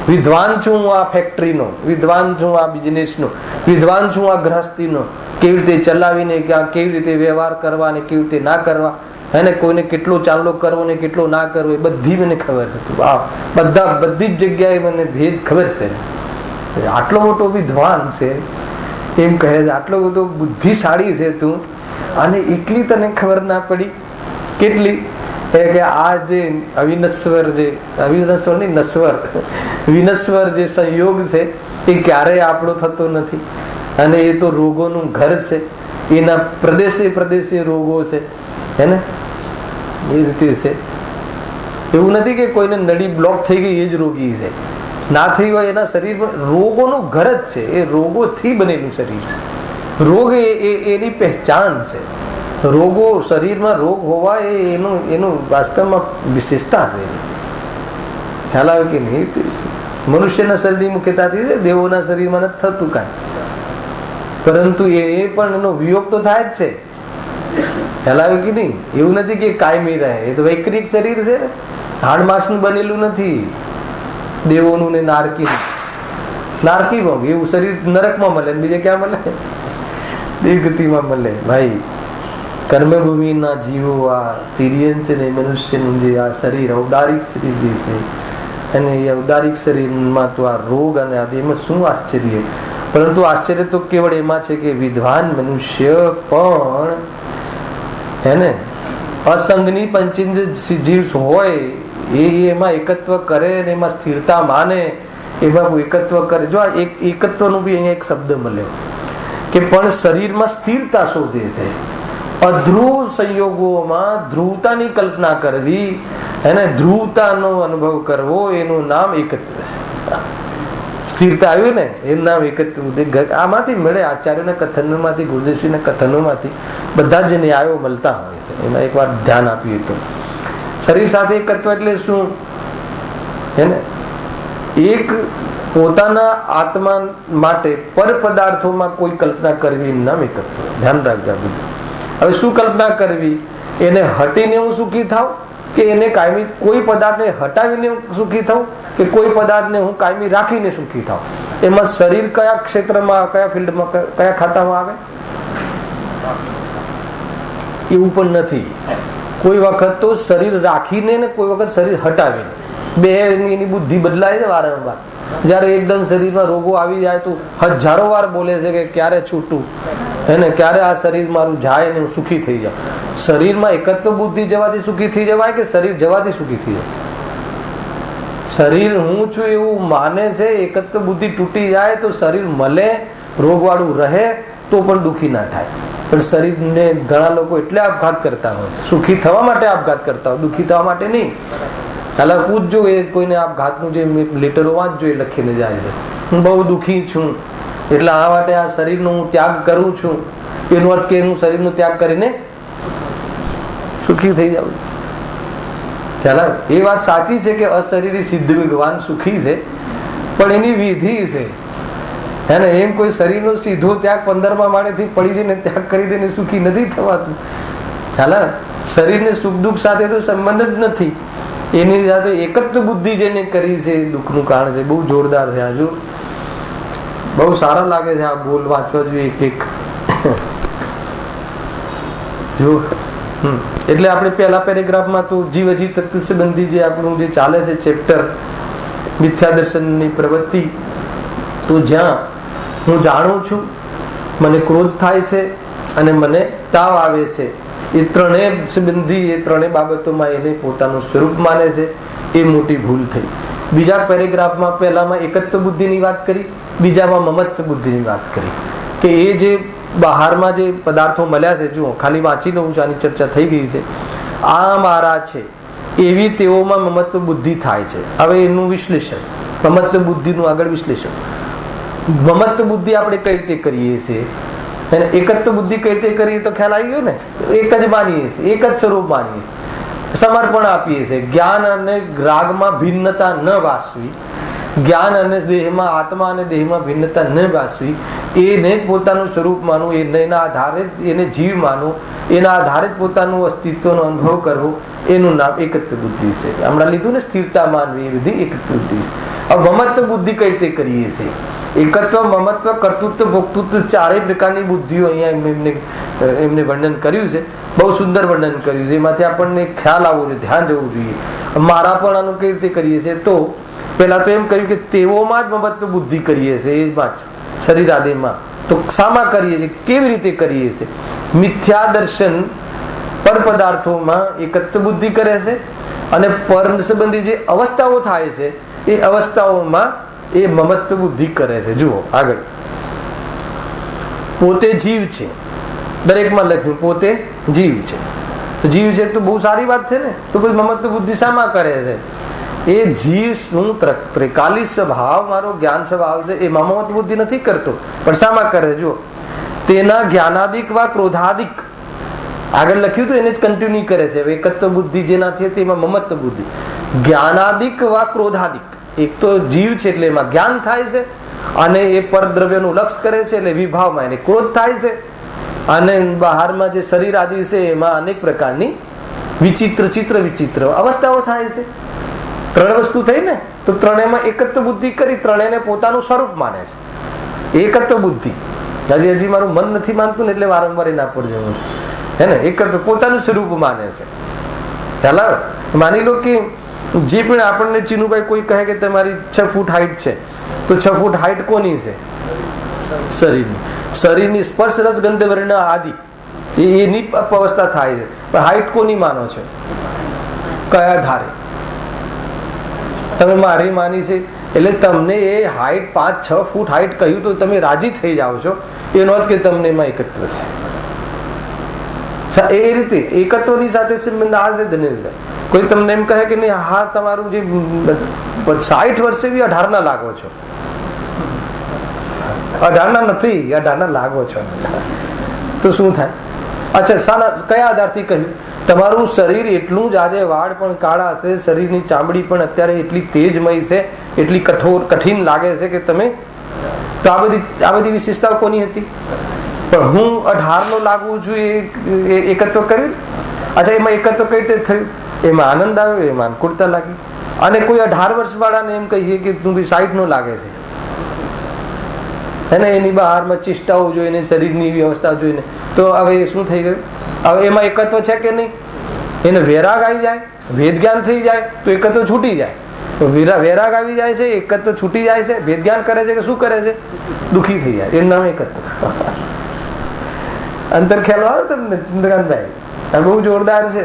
વિદ્વાન છું હું આ ફેક્ટરીનો, વિદ્વાન છું આ બિઝનેસનો, વિદ્વાન છું આ ગૃહસ્થીનો, કેવી રીતે ચલાવીને કેવી રીતે વ્યવહાર કરવા ને કેવી રીતે ના કરવા, એને કોઈને કેટલો ચાંદલો કરવો ને કેટલો ના કરવો એ બધી મને ખબર છે. બધી જ જગ્યાએ મને ભેદ ખબર છે. આટલો મોટો વિદ્વાન છે એમ કહે છે, આટલો બધો બુદ્ધિશાળી છે તું, અને એટલી તને ખબર ના પડી? કેટલી? કે આ જે વિનસ્વર જે સંયોગ છે એ ક્યારેય આપણો થતો નથી, અને એ તો રોગોનું ઘર છે, એના પ્રદેશે રોગો છે, હે ને, એ રીતે છે. એવું નથી કે કોઈને નળી બ્લોક થઈ ગઈ એ જ રોગી છે, ના થઈ હોય એના શરીરમાં રોગોનું ઘર જ છે. એ રોગોથી બનેલું શરીર છે. રોગ એની પહેચાન છે. રોગો, શરીરમાં રોગ હોવા એ એનું વાસ્તવમાં વિશેષતા છે. ખ્યાલ આવે કે નહીં? મનુષ્યના શરીરની મુખ્યતાથી છે, દેવોના શરીરમાં નથી થતું કાંઈ, પરંતુ એ પણ એનો વિયોગ તો થાય જ છે. ખ્યાલ આવે કે નહીં? એવું નથી કે કાયમી રહે. એ તો વૈકૃતિક શરીર છે ને, હાડ માંસનું બનેલું નથી. દેવોનું ને નારકીમાં એવું શરીર નરકમાં મળે ને બીજે ક્યાં મળે? દેવગતિમાં મળે. ભાઈ, કર્મભૂમિના જીવો આ તિર્યંચ ને મનુષ્યનું જે આ શરીર ઔદારિક શરીર જે છે, અને એ ઔદારિક શરીરમાં તો આ રોગ અને આદિમાં શું આશ્ચર્ય? પરંતુ આશ્ચર્ય તો કેવળ એમાં છે કે વિદ્વાન મનુષ્ય પણ એને અસંગની પંચેન્દ્ર જીવ હોય, એમાં એકત્વ કરે ને એમાં સ્થિરતા માને, એમાં એકત્વ કરે. જો આ એકત્વનું બી અહીંયા એક શબ્દ મળ્યો કે પણ શરીરમાં સ્થિરતા શોધે છે. અધ્રુવ સંયોગોમાં ધ્રુવતાની કલ્પના કરવી, એને ધ્રુવતાનો અનુભવ કરવો, એનું નામ એકત્વ છે. સ્થિરતા આવ્યું ને એનું નામ એકત્વ. આમાંથી મળે આચાર્યોના કથનોમાંથી, ગુરુદેવશ્રીના કથનોમાંથી બધા જ ન્યાયો મળતા હોય છે. એમાં એક વાર ધ્યાન આપ્યું તો શરીર સાથે એકત્વ એટલે શું? હે, એક પોતાના આત્મા માટે પર પદાર્થોમાં કોઈ કલ્પના કરવી એનું નામ એકત્વ. ધ્યાન રાખજો. હવે શું કલ્પના કરવી? એને હટીને હું સુખી થાવ, કે એને કાયમી કોઈ પદાર્થને હટાવીને હું સુખી થાવ, કે કોઈ પદાર્થને હું કાયમી રાખીને સુખી થાવ? એમાં શરીર કયા ક્ષેત્રમાં, કયા ફિલ્ડમાં, કયા ખાતામાં આવે? એવું પણ નથી. કોઈ વખત તો શરીર રાખીને ને કોઈ વખત શરીર હટાવીને, બે એની બુદ્ધિ બદલાય છે વારંવાર. જયારે એકદમ શરીરમાં રોગો આવી જાય તો હજારો વાર બોલે છે કે ક્યારે છૂટું, એને ક્યારે આ શરીર મારું જાય ને હું સુખી થઈ જાઉં. શરીરમાં એકત્વ બુદ્ધિ જવાથી સુખી થઈ જવાય કે શરીર જવાથી સુખી થઈ જાય? શરીર હું છું એવું માને છે, એકત્વ બુદ્ધિ તૂટી જાય તો શરીર મળે, રોગવાળું રહે તો પણ દુઃખી ના થાય. પણ શરીરને ઘણા લોકો એટલે આપઘાત કરતા હોય, સુખી થવા માટે આપઘાત કરતા હોય, દુઃખી થવા માટે નહીં. હાલ પૂછજો એ કોઈને આપઘાતનું જે લેટરો વાંચજો, એ લખીને જાય છે હું બહુ દુઃખી છું એટલે આ માટે આ શરીરનો હું ત્યાગ કરું છું. એનો અર્થ કે હું શરીરનો ત્યાગ કરીને સુખી થઈ જાઉં. ખ્યાલ આવે? એ વાત સાચી છે કે અશરીરી સિદ્ધ ભગવાન સુખી છે, પણ એની વિધિ છે. હે ને, એમ કોઈ શરીરનો સીધો ત્યાગ 15મા માળેથી પડી જઈને ત્યાગ કરી દઈને સુખી નથી થવાતું. ખ્યાલ આવે? શરીરને સુખ દુઃખ સાથે તો સંબંધ જ નથી. એની સાથે એકત્વ બુદ્ધિ જેને કરી છે દુઃખનું કારણ છે. બહુ જોરદાર છે. હજુ બહુ સારા લાગે છે આ બોલ વાંચવા જોઈએ એક એક. જો એટલે આપણે પહેલા પેરેગ્રાફમાં તો જીવ અજીવ તત્વ સંબંધી જે આપણું જે ચાલે છે ચેપ્ટર, મિથ્યા દર્શનની પ્રવૃત્તિ, તો જ્યાં હું જાણું છું, મને ક્રોધ થાય છે અને મને તાવ આવે છે, એ ત્રણેય સંબંધી, એ ત્રણેય બાબતોમાં એને પોતાનું સ્વરૂપ માને છે, એ મોટી ભૂલ થઈ. બીજા પેરેગ્રાફમાં પહેલામાં એકત્વ બુદ્ધિની વાત કરી, બીજામાં મમત્વ બુદ્ધિની વાત કરી કે એ જે બહારમાં જે પદાર્થો મળ્યા છે, જુઓ ખાલી વાંચી લઉં છું, આની ચર્ચા થઈ ગઈ છે, આ મારા છે એવી તેઓમાં મમત્વ બુદ્ધિ થાય છે. હવે એનું વિશ્લેષણ, મમત્વ બુદ્ધિનું આગળ વિશ્લેષણ. મમત્વ બુદ્ધિ આપણે કઈ રીતે કરીએ છીએ, એકત્વ બુદ્ધિ કઈ રીતે કરીએ તો ખ્યાલ આવી ગયો ને. એક જ માનીએ છીએ, એક જ સ્વરૂપ માનીએ, સમર્પણ આપીએ છીએ. જ્ઞાન અને રાગમાં ભિન્નતા ન વાસવી, જ્ઞાન અને દેહમાં, આત્મા અને દેહમાં ભિન્નતા ન વાસવી, એને જ પોતાનું સ્વરૂપ માનવું, એના આધારે એને જીવ માનવું, એના આધારે જ પોતાનું અસ્તિત્વનો અનુભવ કરવો, એનું નામ એકત્વ બુદ્ધિ છે. હમણાં લીધું ને સ્થિરતા માનવી, એ બધી એકત્વ બુદ્ધિ. હવે મમત્વ બુદ્ધિ કઈ રીતે કરીએ છીએ? એકત્વ, મમત્વ, કર્તૃત્વ, ભોક્તૃત્વ, ચારેય પ્રકારની બુદ્ધિઓ અહીંયા એમને વર્ણન કર્યું છે. બહુ સુંદર વર્ણન કર્યું છે. એમાંથી આપણને ખ્યાલ આવવો જોઈએ, ધ્યાન જવું જોઈએ. મારા પણ આનું કઈ રીતે કરીએ છીએ? તો પેલા તો એમ કહ્યું કે તેઓમાં જ મમત્વ બુદ્ધિ કરીએ છીએ, એમાં જ શરીર આદિમાં. તો શામાં કરીએ છીએ, કેવી રીતે કરીએ છીએ? મિથ્યા દર્શન પર પદાર્થોમાં એકત્વ બુદ્ધિ કરે છે, અને પર સંબંધી જે અવસ્થાઓ થાય છે એ અવસ્થાઓમાં એ મમત્વ બુદ્ધિ કરે છે. જુઓ આગળ, પોતે જીવ છે, દરેકમાં લખ્યું પોતે જીવ છે. તો જીવ છે તો બહુ સારી વાત છે ને. તો પછી મમત્વ બુદ્ધિ શામાં કરે છે? એ જીવ શું ત્રિકાલી સ્વભાવ, મારો જ્ઞાન સ્વભાવ છે, એ મમત્વ બુદ્ધિ નથી કરતો, પણ શામાં કરે? જો તેના જ્ઞાનાદિક વા ક્રોધાદિક આગળ લખ્યું હતું એને જ કન્ટિન્યુ કરે છે. એકત્વ બુદ્ધિ જેનાથી હતી એમાં મમત્વ બુદ્ધિ. જ્ઞાનાદિક વા ક્રોધાદિક, એક તો જીવ છે એટલે એમાં જ્ઞાન થાય છે, અને એ પરદ્રવ્યનું લક્ષ કરે છે એટલે વિભાવમાં એને ક્રોધ થાય છે, અને બહારમાં જે શરીર આદિ છે એમાં અનેક પ્રકારની ચિત્ર વિચિત્ર અવસ્થાઓ થાય છે. 3 વસ્તુ થઈ ને, તો ત્રણેયમાં એકત્વ બુદ્ધિ કરી ત્રણેયને પોતાનું સ્વરૂપ માને છે. એકત્વ બુદ્ધિ હજી મારું મન નથી માનતું ને એટલે વારંવાર એના પર જવું છે, હે ને. એકત્વ પોતાનું સ્વરૂપ માને છે. ખ્યાલ આવે? માની લો કે જે પણ આપણને ચીનુભાઈ કોઈ કહે કે તમારી 6 ફૂટ હાઈટ છે, તો 6 ફૂટ હાઈટ કોની છે? શરીરની. શરીરની સ્પર્શ રસ ગંધ વર્ણ આદિ એની અવસ્થા થાય છે. પણ હાઈટ કોની માનો છો? કયા ધારે? તમે મારી માની છે એટલે તમને એ હાઈટ 5-6 ફૂટ હાઈટ કહ્યું તો તમે રાજી થઈ જાઓ છો, એનો અર્થ કે તમને એમાં એકત્વ છે. એ રીતે એકત્વની સાથે સંબંધ આ છે દિનેશભાઈ. કોઈ તમને એમ કહે કે નહીં, હા તમારું જે 60 વર્ષે બી 18 ના લાગો છો. 18 ના નથી, 18 ના લાગો છો, તો શું થાય? અચ્છા, કયા આધારથી કહ્યું? તમારું શરીર એટલું જ આજે વાળ પણ કાળા છે, શરીરની ચામડી પણ અત્યારે એટલી તેજમય છે, એટલી કઠિન લાગે છે કે તમે તો આ બધી વિશેષતાઓ કોની હતી? પણ હું 18 નો લાગુ છું એ એકત્વ કર્યું. અચ્છા, એમાં એકત્વ કઈ રીતે થયું? એમાં આનંદ આવ્યો, એમાં અનુકૂળતા લાગી. અને કોઈ 18 વર્ષ વાળાને એમ કહીએ કે તું 60 નો લાગે છે, એને એની બહારમાં ચેષ્ટાઓ જોઈને, શરીરની વ્યવસ્થા જોઈને, તો હવે શું થઈ ગયું? હવે એમાં એકત્વ છે કે નહીં? એને વેરાગ આવી જાય, ભેદ જ્ઞાન થઈ જાય તો એકત્વ છૂટી જાય. તો વેરાગ આવી જાય છે, એકત્વ છૂટી જાય છે, ભેદ જ્ઞાન કરે છે કે શું કરે છે? દુઃખી થઈ જાય. એનું નામ એકત્વ. અંતર ખ્યાલ આવે તમને ચંદ્રકાંતભાઈ? આ બહુ જોરદાર છે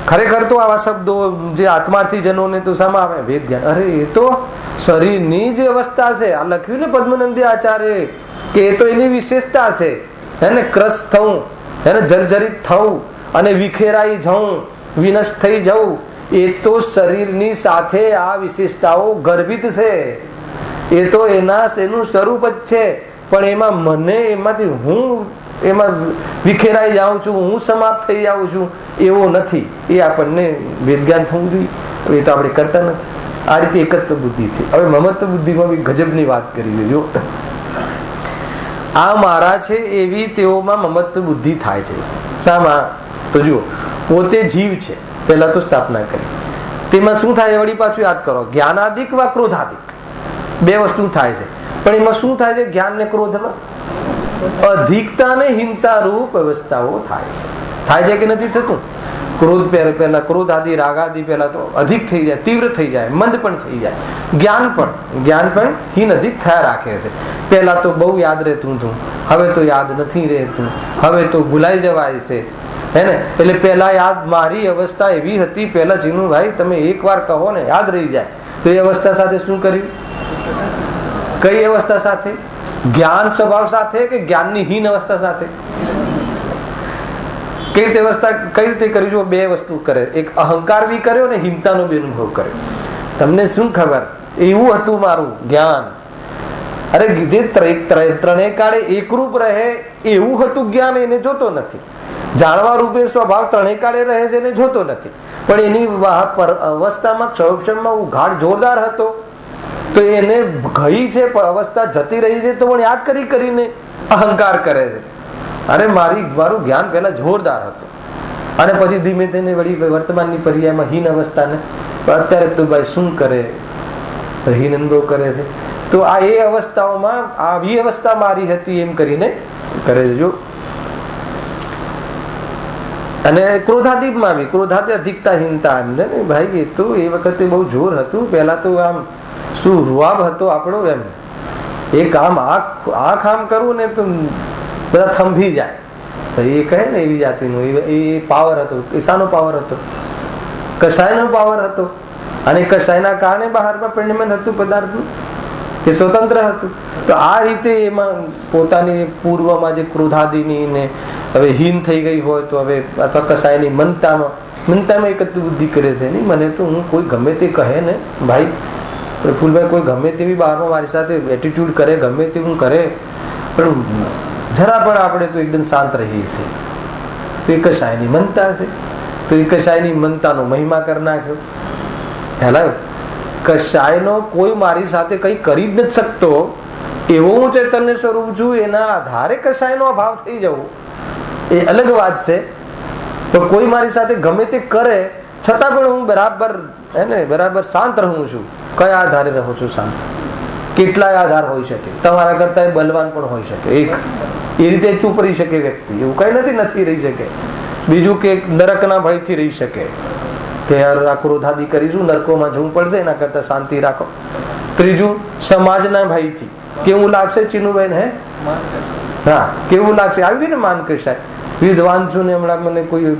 ખરેખર. તો આવા શબ્દો જે આત્માર્થી જનોને તો શામાં આવે? ભેદ જ્ઞાન. અરે એ તો શરીરની જ અવસ્થા છે. આ લખ્યું ને પદ્મનંદી આચાર્ય કે એ તો એની વિશેષતા છે, હે ક્રશ થવું, હે જર્જરિત થવું અને વિખેરાઈ જવું, વિનષ્ટ થઈ જવું, એ તો શરીરની સાથે આ વિશેષતાઓ ગર્ભિત છે. એ તો એનું સ્વરૂપ જ છે. પણ એમાં મને એમાંથી હું એમાં વિખેરાઈ જાઉં છું, હું સમાપ્ત થઈ જાઉં છું, એવો નથી. એ આપણને વેદજ્ઞાન થવું જોઈએ. એ તો આપણે કરતા નથી. આ રીતે એકત્વ બુદ્ધિ છે. હવે મમત્વ બુદ્ધિમાં બી ગજબની વાત કરી દેજો. આ મારા છે એવી તેઓમાં મમત્વ બુદ્ધિ થાય છે. શામાં? તો જુઓ, પોતે જીવ છે, પહેલા તો સ્થાપના કરી. તેમાં શું થાય? વળી પાછું યાદ કરો. જ્ઞાનાદિક વા ક્રોધાદિક 2 વસ્તુ થાય છે. પણ એમાં શું થાય છે? જ્ઞાન ને ક્રોધમાં અધિકતા ને હિંતા રૂપ અવસ્થાઓ થાય છે. થાય છે કે નથી થતું? ક્રોધ પહેલા ક્રોધ આદિ રાગ આદિ પહેલા તો અધિક થઈ જાય, તીવ્ર થઈ જાય, મંદ પણ થઈ જાય. જ્ઞાન પણ હીન અધિક થયા રાખે છે. પહેલા તો બહુ યાદ રહેતું હતું, હવે તો યાદ નથી રહેતું, હવે તો ભૂલાઈ જવાય છે, હે ને. એટલે પહેલા યાદ, મારી અવસ્થા એવી હતી પહેલા, જીનુભાઈ તમે એકવાર કહો ને યાદ રહી જાય. તો એ અવસ્થા સાથે શું કર્યું? કઈ અવસ્થા સાથે? જ્ઞાન સ્વભાવ સાથે કે જ્ઞાનની હીન અવસ્થા સાથે? કઈ રીતે અવસ્થા કઈ રીતે કરી? જો 2 વસ્તુ કરે. એક અહંકાર બી કર્યો ને હિંતાનો બી અનુભવ કર્યો. તમને શું ખબર? એવું હતું મારું જ્ઞાન. અરે જે ત્રણેય કાળે એકરૂપ રહે એવું હતું જ્ઞાન, એને જોતો નથી. જાણવા રૂપે સ્વભાવ ત્રણેય કાળે રહે છે એને જોતો નથી. પણ એની અવસ્થામાં ક્ષણમાં ઉઘાડ જોરદાર હતો, તો એને ગઈ છે અવસ્થા જતી રહી છે તો પણ યાદ કરીને અહંકાર કરે છે. અરે મારું જ્ઞાન પહેલા જોરદાર હતું, અને પછી ધીમે ધીમે વળી વર્તમાનની પર્યાયમાં હીન અવસ્થાને. અત્યારે તો ભાઈ શું કરે? હીનંદો કરે છે. તો આ એ અવસ્થાઓમાં આવી અવસ્થા મારી હતી એમ કરીને કરે છે. જો અને ક્રોધાદીપમાં બી ક્રોધાદી અધિકતા હિંતા એમ ને ભાઈ. એ તો એ વખતે બહુ જોર હતું. પહેલા તો આમ શું રૂઆબ હતો આપણો, એમ એક આમ આંખ આમ કરવું ને તો બધા થંભી જાય. એ કહે ને એવી જાતિનું એ પાવર હતો. એ શાનો પાવર હતો? કસાયનો પાવર હતો. અને કસાયના કારણે બહારમાં પરિણમન હતું પદાર્થનું, તે સ્વતંત્ર હતું. તો આ રીતે એમાં પોતાની પૂર્વમાં જે ક્રોધાદિની ને હવે હીન થઈ ગઈ હોય તો હવે અથવા કસાયની મનતામાં એકત્વ બુદ્ધિ કરે છે. નહીં મને તો હું કોઈ ગમે તે કહે ને ભાઈ ફૂલભાઈ, કોઈ ગમે તેવી બહારમાં મારી સાથે એટીટ્યુડ કરે, ગમે તેવું કરે, પણ જરા પણ આપણે તો એકદમ શાંત રહીએ છીએ. તો એ કશાયની મનતા છે. તો એ કશાયની મનતાનો મહિમા કરી નાખ્યો. હેલા કશાયનો કોઈ મારી સાથે કઈ કરી જ નથી શકતો એવો હું ચૈતન્ય સ્વરૂપ છું, એના આધારે કશાયનો અભાવ થઈ જવું એ અલગ વાત છે. તો કોઈ મારી સાથે ગમે તે કરે છતાં પણ હું બરાબર શાંત રહું છું. કયા આધારે રહું છું શાંત? કેટલાય આધાર હોઈ શકે. તમારા કરતા બલવાન પણ હોઈ શકે. એક એ રીતે ચૂપ રહી શકે વ્યક્તિ, એવું કઈ નથી રહી શકે. બીજું કે નરકના ભયથી રહી શકે કે આ ક્રોધાદી કરીશું નરકોમાં જવું પડશે, એના કરતા શાંતિ રાખો. ત્રીજું સમાજના ભયથી. કેવું લાગશે ચીનુબેન? હા, કેવું લાગશે? આવી ને માન કશાય વિદ્વાન છું ને હમણાં મને કોઈ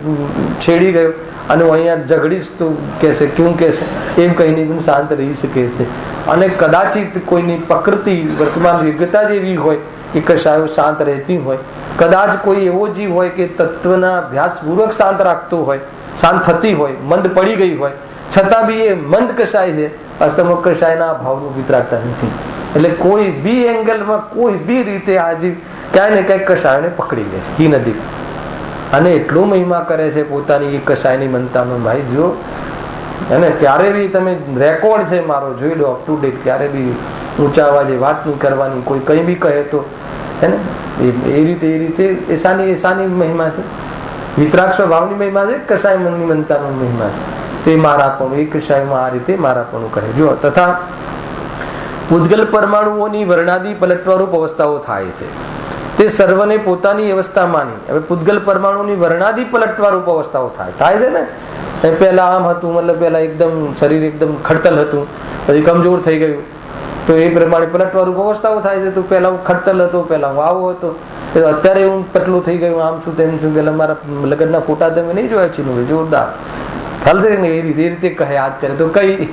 છેડી ગયો અને હું અહીંયા ઝઘડીશ તો કહેશે, ક્યું કહેશે, એમ કહીને પણ શાંત રહી શકે છે. અને કદાચિત કોઈની પ્રકૃતિ વર્તમાન યોગ્યતા જ એવી હોય કે કશાયો શાંત રહેતી હોય, કદાચ કોઈ એવો જીવ હોય કે તત્વના અભ્યાસ પૂર્વક શાંત રાખતો હોય, શાંત થતી હોય, મંદ પડી ગઈ હોય, છતાં બી એ મંદ કશાય છે, વાસ્તવમાં કશાયના ભાવનું વિતરાગતા નથી. એટલે કોઈ બી એંગલમાં કોઈ બી રીતે આ જીવ ક્યાંય ને ક્યાંય કશાયને પકડી લે છે. ઈ નથી અને એટલો મહિમા કરે છે પોતાની એ કશાયની મનતાનો. ભાઈ જો અને ક્યારે બી તમે રેકોર્ડ છે મારો જોઈ લો અપ ટુ ડેટ, ક્યારે બી ઊંચા અવાજે વાત નહીં કરવાની. કોઈ કઈ બી કહે તો હે ને એ રીતે એસાની મહિમા છે, વિતરાગ સ્વભાવની મહિમા છે, કશાય મનની મનતાનો મહિમા છે. તે મારા પણ એ કશાયમાં આ રીતે મારા પણ કહે. જો તથા પૂતગલ પરમાણુઓની વર્ણાદી પલટવારૂપ અવસ્થાઓ થાય છે તે સર્વને પોતાની અવસ્થા માની. હવે પૂતગલ પરમાણુની વર્ણાદી પલટવારૂપ અવસ્થાઓ થાય છે ને. પહેલા આમ હતું, મતલબ પહેલા એકદમ શરીર એકદમ ખડતલ હતું, પછી કમજોર થઈ ગયું, તો એ પ્રમાણે પલટવારૂપ અવસ્થાઓ થાય છે. તો પહેલા હું ખડતલ હતો, પહેલા હું આવો હતો, અત્યારે હું પતલું થઈ ગયું, આમ છું તેમ છું. પેલા મારા લગ્નના ફોટા તમે નહીં જોયા છે? જોરદાર ખ્યાલ છે ને? એ રીતે કહે યાદ કરે તો કઈ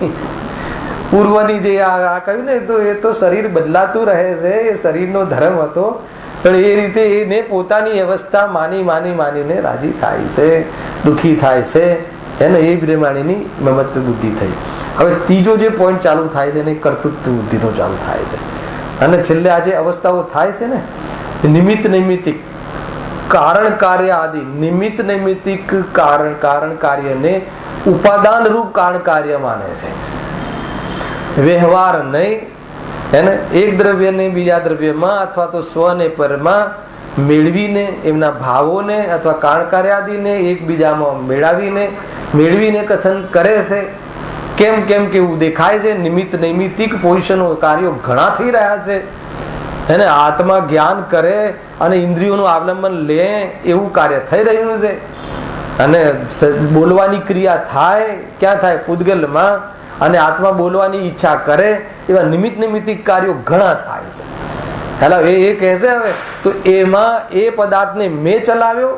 પૂર્વની જે આ કહ્યું ને, તો એ તો શરીર બદલાતું રહે છે, એ શરીરનો ધર્મ હતો. પણ એ રીતે એને પોતાની અવસ્થા માનીને રાજી થાય છે, દુઃખી થાય છે. એને એ પ્રમાણેની મમત્વ બુદ્ધિ થઈ. હવે ત્રીજો જે પોઈન્ટ ચાલુ થાય છે ને, કર્તૃત્વ બુદ્ધિનો ચાલુ થાય છે. અને છેલ્લે આ જે અવસ્થાઓ થાય છે ને, નિમિત્ત નૈમિતિક કારણ કાર્ય આદિ, નિમિત્ત નૈમિતિક કારણ કાર્યને ઉપાદાન રૂપ કારણ કાર્ય માને છે. વ્યવહાર નહીં એને એક દ્રવ્યને બીજા દ્રવ્યમાં અથવા તો સ્વને પરમાં મેળવીને, એમના ભાવોને અથવા કારણ કાર્યાદિને એકબીજામાં મેળવીને કથન કરે છે. કેમ કે એવું દેખાય છે નિમિત્ત નૈમિતિક પોઝિશનો કાર્યો ઘણા થઈ રહ્યા છે. એને આત્મા જ્ઞાન કરે અને ઇન્દ્રિયોનું અવલંબન લે એવું કાર્ય થઈ રહ્યું છે. અને બોલવાની ક્રિયા થાય, ક્યાં થાય? પૂતગલમાં. અને આત્મા બોલવાની ઈચ્છા કરે એવા નિમિત્ત નૈમિતિક કાર્યો ઘણા થાય છે. હેલા એ કહે છે હવે તો એમાં એ પદાર્થને મેં ચલાવ્યો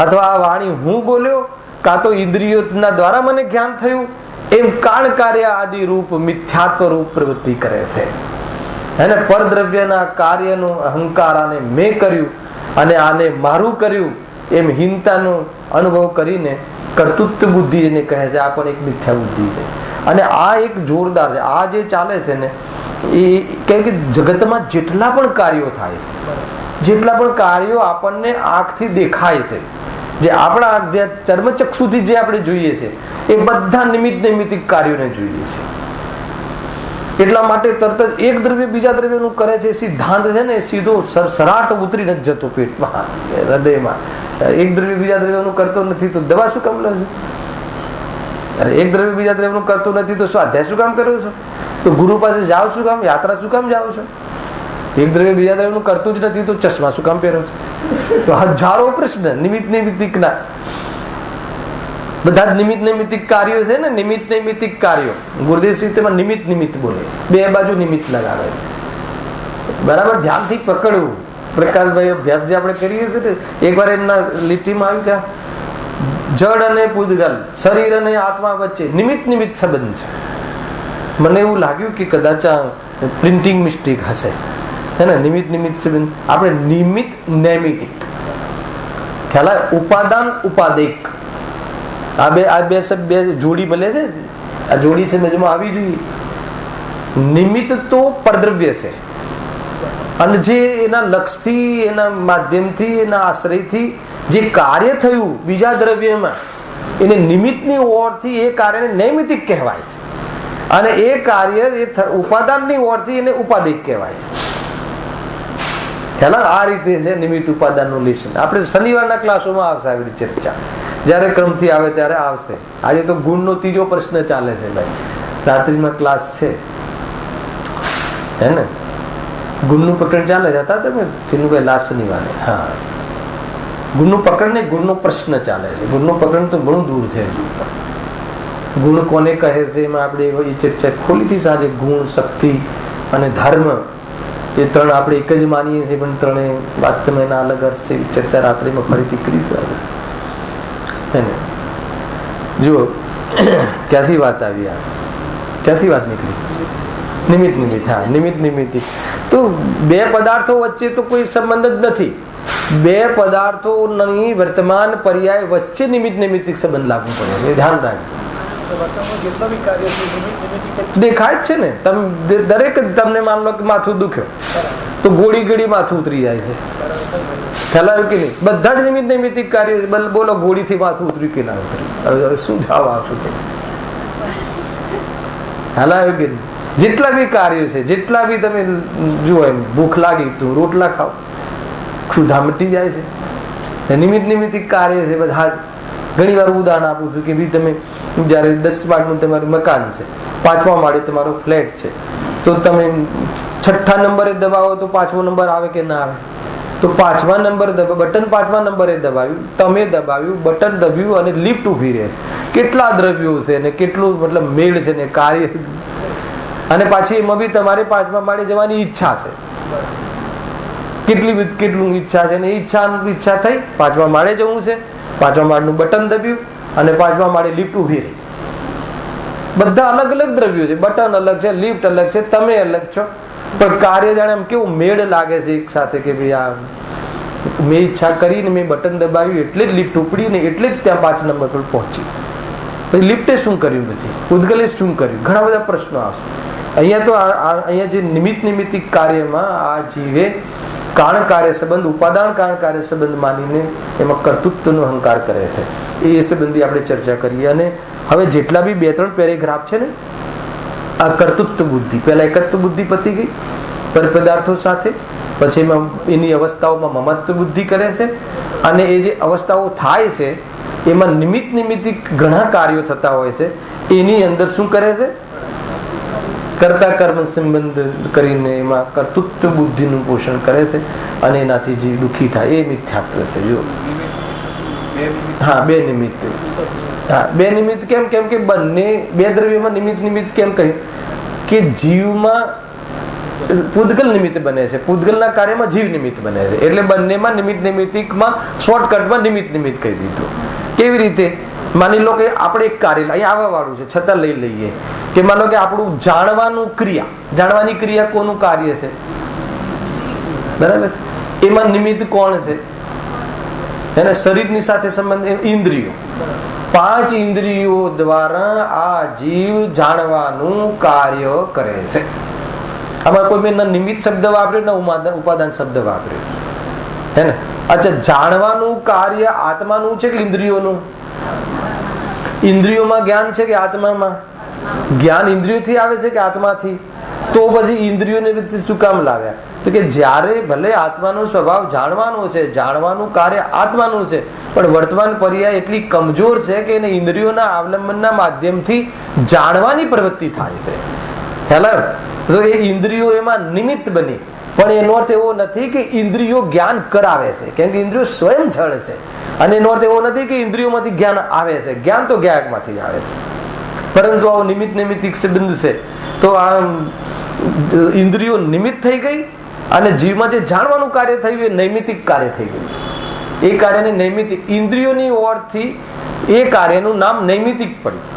અથવા આ વાણી હું બોલ્યો, કાં તો ઇન્દ્રિયોના દ્વારા મને જ્ઞાન થયું, એમ કારણ કાર્ય આદિ રૂપ મિથ્યાત્વ રૂપ પ્રવૃત્તિ કરે છે. એને પરદ્રવ્યના કાર્યનું અહંકાર આને મેં કર્યું અને આને મારું કર્યું એમ હીનતાનો અનુભવ કરીને કર્તૃત્વ બુદ્ધિ એને કહે છે. આ પણ એક મિથ્યા બુદ્ધિ છે. અને આ એક જોરદાર છે. આ જે ચાલે છે ને એ કેમ કે જગતમાં જેટલા પણ કાર્યો થાય છે, જેટલા પણ કાર્યો આપણને આંખથી દેખાય છે, જે આપણા જે ચર્મચક્ષુથી જે આપણે જોઈએ છે, એ બધા નિમિત્ત નૈમિતિક કાર્યોને જોઈએ છે. એટલા માટે તરત જ એક દ્રવ્ય બીજા દ્રવ્યનું કરે છે. સિદ્ધાંત છે ને સીધો સરાટ ઉતરી નથી જતો પેટમાં, હૃદયમાં. એક દ્રવ્ય બીજા દ્રવ્યનું કરતો નથી તો દવા શું કામ લે છે? અરે એક દ્રવ્ય બીજા દ્રવ્યનું કરતું નથી તો સ્વાધ્યાય શું કામ કર્યો છો? તો ગુરુ પાસે જાઓ શું કામ? યાત્રા શું કામ જાઓ છો? એક દ્રવ્ય બીજા દ્રવ્યનું કરતું જ નથી તો ચશ્મા શું કામ પહેરો છો? તો હજારો પ્રશ્ન નિમિત્ત નૈમિતિકના. બધા જ નિમિત્ત નૈમિતિક કાર્યો છે ને, નિમિત્ત નૈમિતિક કાર્યો. ગુરુદેવ તેમાં નિમિત્ત બોલે, બે બાજુ નિમિત્ત લગાવે. બરાબર ધ્યાનથી પકડવું. પ્રકાશભાઈ અભ્યાસ જે આપણે કરીએ છીએ ને, એકવાર એમના લીટીમાં આવ્યું કે જડ અને પૂતગલ, શરીર અને આત્મા વચ્ચે નિમિત્ત સંબંધ છે. મને એવું લાગ્યું કે કદાચ પ્રિન્ટિંગ મિસ્ટેક હશે. હે ને? નિમિત્ત સંબંધ આપણે નિમિત્ત નૈમિતિક ખ્યાલ આવે. ઉપાદાન ઉપાદેક, આ બે શબ્દ બે જોડી મળે છે. આ જોડી સમજમાં આવી જોઈએ. નિમિત્ત તો પરદ્રવ્ય છે અને જે એના લક્ષથી, એના માધ્યમથી, એના આશ્રયથી જે કાર્ય થયું બીજા દ્રવ્યમાં એને નિમિત્તની ઓરથી એ કાર્યને નૈમિતિક કહેવાય છે, અને એ કાર્ય એ ઉપાદાનની ઓરથી એને ઉપાદિક કહેવાય છે. આ રીતે છે નિમિત્ત ઉપાદાનનું લેશન. આપણે શનિવારના ક્લાસોમાં આવશે આવી રીતે ચર્ચા, જયારે ક્રમથી આવે ત્યારે આવશે. આજે તો ગુણનો ત્રીજો પ્રશ્ન ચાલે છે ભાઈ, રાત્રિમાં ક્લાસ છે હે ને, ગુણનું પ્રકરણ ચાલે છે. હતા તમે ભાઈ લાસ્ટ શનિવારે? હા, ગુણનું પ્રકરણ ને ગુણનો પ્રશ્ન ચાલે છે. ગુણનું પ્રકરણ તો ઘણું દૂર છે. ગુણ કોને કહે છે એમાં આપણે એ ચર્ચા ખોલીથી સાંજે. ગુણ, શક્તિ અને ધર્મ એ ત્રણ આપણે એક જ માનીએ છીએ, પણ ત્રણે વાસ્તવમાં એના અલગ અર્થ છે. ચર્ચા રાત્રિમાં ફરીથી કરીશું. જુઓ ક્યાંથી વાત આવી, ક્યાંથી વાત નીકળી? નિમિત્ત નિમિત્ત. હા, નિમિત્ત નિમિત્તિક. તો બે પદાર્થો વચ્ચે તો કોઈ સંબંધ જ નથી. બે પદાર્થોની વર્તમાન પર્યાય વચ્ચે નિમિત્ત નિમિત્તિક સંબંધ લાગુ પડે, ધ્યાન રાખજો. દેખાય જ છે ને. તમે દરેક તમને માન લો કે માથું દુખ્યો તો ગોળી ગળી માથું ઉતરી જાય છે, ખ્યાલ આવ્યો કે નહીં? બધા જ નિમિત્ત નૈમિતિક કાર્ય. બોલો ગોળીથી માથું ઉતર્યું કે ના ઉતર્યું? શું જવાબ આવશે? ખ્યાલ આવ્યો કે નહીં? જેટલા બી કાર્યો છે, જેટલા બી તમે જુઓ, એમ ભૂખ લાગી તો રોટલા ખાઓ, ક્ષુધા મટી જાય છે. નિમિત્ત નિમિત્તિક કાર્ય છે બધા જ. ઘણી વાર ઉદાહરણ આપું છું કે ભાઈ તમે જયારે 10 માળનું તમારું મકાન છે, 5મા માળે તમારો ફ્લેટ છે, તો તમે 6ઠ્ઠા નંબરે દબાવો તો 5મો નંબર આવે કે ના આવે? તો 5મા નંબર બટન 5મા નંબરે દબાવ્યું, તમે દબાવ્યું, બટન દબાવ્યું અને લિફ્ટ ઉભી રહે. કેટલા દ્રવ્યો છે ને કેટલું મતલબ મેળ છે ને કાર્ય. અને પાછી એમાં બી તમારે 5મા માળે જવાની ઈચ્છા છે. કેટલું ઈચ્છા છે ને ઈચ્છા થઈ 5મા માળે જવું છે, 5મા માળનું બટન દબ્યું અને 5મા માળે લિફ્ટ ઉભી રહી. બધા અલગ અલગ દ્રવ્યો છે, બટન અલગ છે, લિફ્ટ અલગ છે, તમે અલગ છો, પણ કાર્ય જાણે એમ કેવું મેળ લાગે છે એક સાથે કે ભાઈ આ મેં ઈચ્છા કરીને મેં બટન દબાવ્યું એટલે જ લિફ્ટ ઉપડી ને એટલે જ ત્યાં 5 નંબર પર પહોંચી. પછી લિફ્ટે શું કર્યું, પછી ઉદ્ગલે શું કર્યું? ઘણા બધા પ્રશ્નો આવશે. અહીંયા તો અહીંયા જે નિમિત્ત નિમિત્તિક કાર્યમાં આ જીવે કારણ કાર્ય સંબંધ, ઉપાદાન કારણ કાર્ય સંબંધ માનીને એમાં કર્તૃત્વનો અહંકાર કરે છે. એ સંબંધી આપણે ચર્ચા કરીએ. અને હવે જેટલા બી 2-3 પેરેગ્રાફ છે ને, આ કર્તૃત્વ બુદ્ધિ, પહેલા એકત્વ બુદ્ધિ પતી ગઈ પર પદાર્થો સાથે, પછી એમાં એની અવસ્થાઓમાં મમત્વ બુદ્ધિ કરે છે, અને એ જે અવસ્થાઓ થાય છે એમાં નિમિત્ત નિમિત્તિક ઘણા કાર્યો થતા હોય છે. એની અંદર શું કરે છે? કર્તા કર્મ સંબંધ કરીને એમાં કર્તૃત્વ બુદ્ધિનું પોષણ કરે છે, અને એનાથી જે દુઃખી થાય એ મિથ્યાત્વ છે. જો હા, બે નિમિત્ત. હા, બે નિમિત્ત કેમ? કેમ કે બંને બે દ્રવ્યોમાં નિમિત્ત નિમિત્ત કેમ કહ્યું કે જીવમાં પૂદગલ નિમિત્ત બને છે, પૂદગલના કાર્યમાં જીવ નિમિત્ત બને છે. એટલે બંનેમાં નિમિત્ત નિમિત્તિકમાં શોર્ટકટમાં નિમિત્ત નિમિત્ત કહી દીધું. કેવી રીતે? માની લો કે આપણે એક કાર્ય અહીંયા આવવા વાળું છે, છતાં લઈ લઈએ કે માનો કે આપણું જાણવાની ક્રિયા કોનું કાર્ય છે? બરાબર. એમાં નિમિત્ત કોણ છે? એને શરીરની સાથે સંબંધ ઇન્દ્રિયો. 5 ઇન્દ્રિયો દ્વારા આ જીવ જાણવાનું કાર્ય કરે છે. આમાં કોઈ મેં ન નિમિત્ત શબ્દ વાપર્યો ન ઉપાદાન શબ્દ વાપર્યો, હે ને? અચ્છા, જાણવાનું કાર્ય આત્માનું છે કે ઇન્દ્રિયોનું? ઇન્દ્રિયોમાં જ્ઞાન છે કે આત્મામાં? જ્ઞાન ઇન્દ્રિયોથી આવે છે કે આત્માથી? તો પછી ઇન્દ્રિયોને શું કામ લાવ્યા? તો કે જ્યારે ભલે આત્માનો સ્વભાવ જાણવાનો છે, જાણવાનું કાર્ય આત્માનું છે, પણ વર્તમાન પર્યાય એટલી કમજોર છે કે એને ઇન્દ્રિયોના અવલંબનના માધ્યમથી જાણવાની પ્રવૃત્તિ થાય છે. હેલો, તો એ ઇન્દ્રિયો એમાં નિમિત્ત બની, પણ એનો અર્થ એવો નથી કે ઇન્દ્રિયો જ્ઞાન કરાવે છે, કેમ કે ઇન્દ્રિયો સ્વયં જળ છે. અને એનો અર્થ એવો નથી કે ઇન્દ્રિયોમાંથી જ્ઞાન આવે છે. જ્ઞાન તો જ્ઞાયકમાંથી જ આવે છે, પરંતુ આવો નિમિત્ત નિમિત્તિક સંબંધ છે. તો આ ઇન્દ્રિયો નિમિત્ત થઈ ગઈ, અને જીવમાં જે જાણવાનું કાર્ય થયું એ નૈમિતિક કાર્ય થઈ ગયું. એ કાર્યને નૈમિતિક, ઇન્દ્રિયોની ઓરથી એ કાર્યનું નામ નૈમિતિક પડ્યું.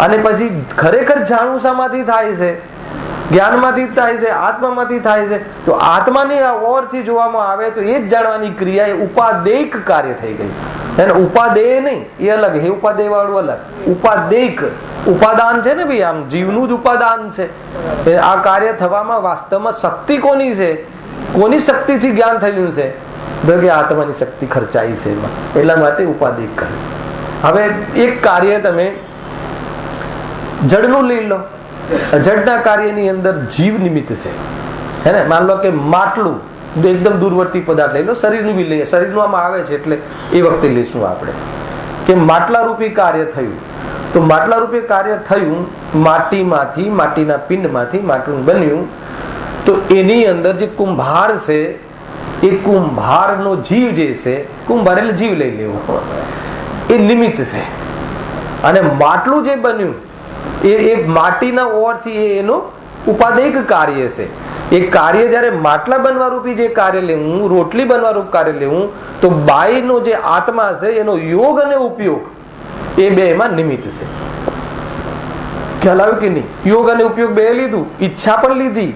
અને પછી ખરેખર જાણવું શામાંથી થાય છે? જ્ઞાનમાંથી થાય છે, આત્મામાંથી થાય છે. તો આત્માની ઓરથી જોવામાં આવે તો એ જ જાણવાની ક્રિયા એ ઉપાદેયિક કાર્ય થઈ ગઈ. એને ઉપાદેય નહીં, એ અલગ. હે ઉપાદેય વાળું અલગ. ઉપાદેયિક ઉપાદાન છે ને ભાઈ, આમ જીવનું જ ઉપાદાન છે. આ કાર્ય થવામાં વાસ્તવમાં શક્તિ કોની છે? કોની શક્તિથી જ્ઞાન થયું છે? કે આત્માની શક્તિ ખર્ચાઈ છે એમાં, એટલા માટે ઉપાધિક કર્યું. હવે એક કાર્ય તમે જડનું લઈ લો, જડના કાર્યની અંદર જીવ નિમિત્ત છે, હે ને. માન લો કે માટલું એકદમ દૂરવર્તી પદાર્થ લઈ લો, શરીરનું બી લઈએ, શરીરનું આમાં આવે છે એટલે એ વખતે લઈશું આપણે કે માટલા રૂપી કાર્ય થયું. તો માટલા રૂપી કાર્ય થયું, માટીમાંથી, માટીના પિંડમાંથી માટલું બન્યું. તો એની અંદર જે કુંભાર છે એ કુંભારનો જીવ જે છે, કુંભાર એટલે જીવ લઈ લેવો, એ નિમિત્ત છે. અને માટલું જે બન્યું એ માટીના ઓરથી એનું ઉપાદેય કાર્ય છે. એ કાર્ય જયારે માટલા બનવા રૂપી જે કાર્ય લેવું, રોટલી બનવા રૂપ કાર્ય લેવું, તો બાયનો જે આત્મા છે એનો યોગ અને ઉપયોગ એ બે એમાં નિમિત્ત છે. ખ્યાલ આવ્યું કે નહીં? યોગ અને ઉપયોગ બે લીધું, ઈચ્છા પણ લીધી,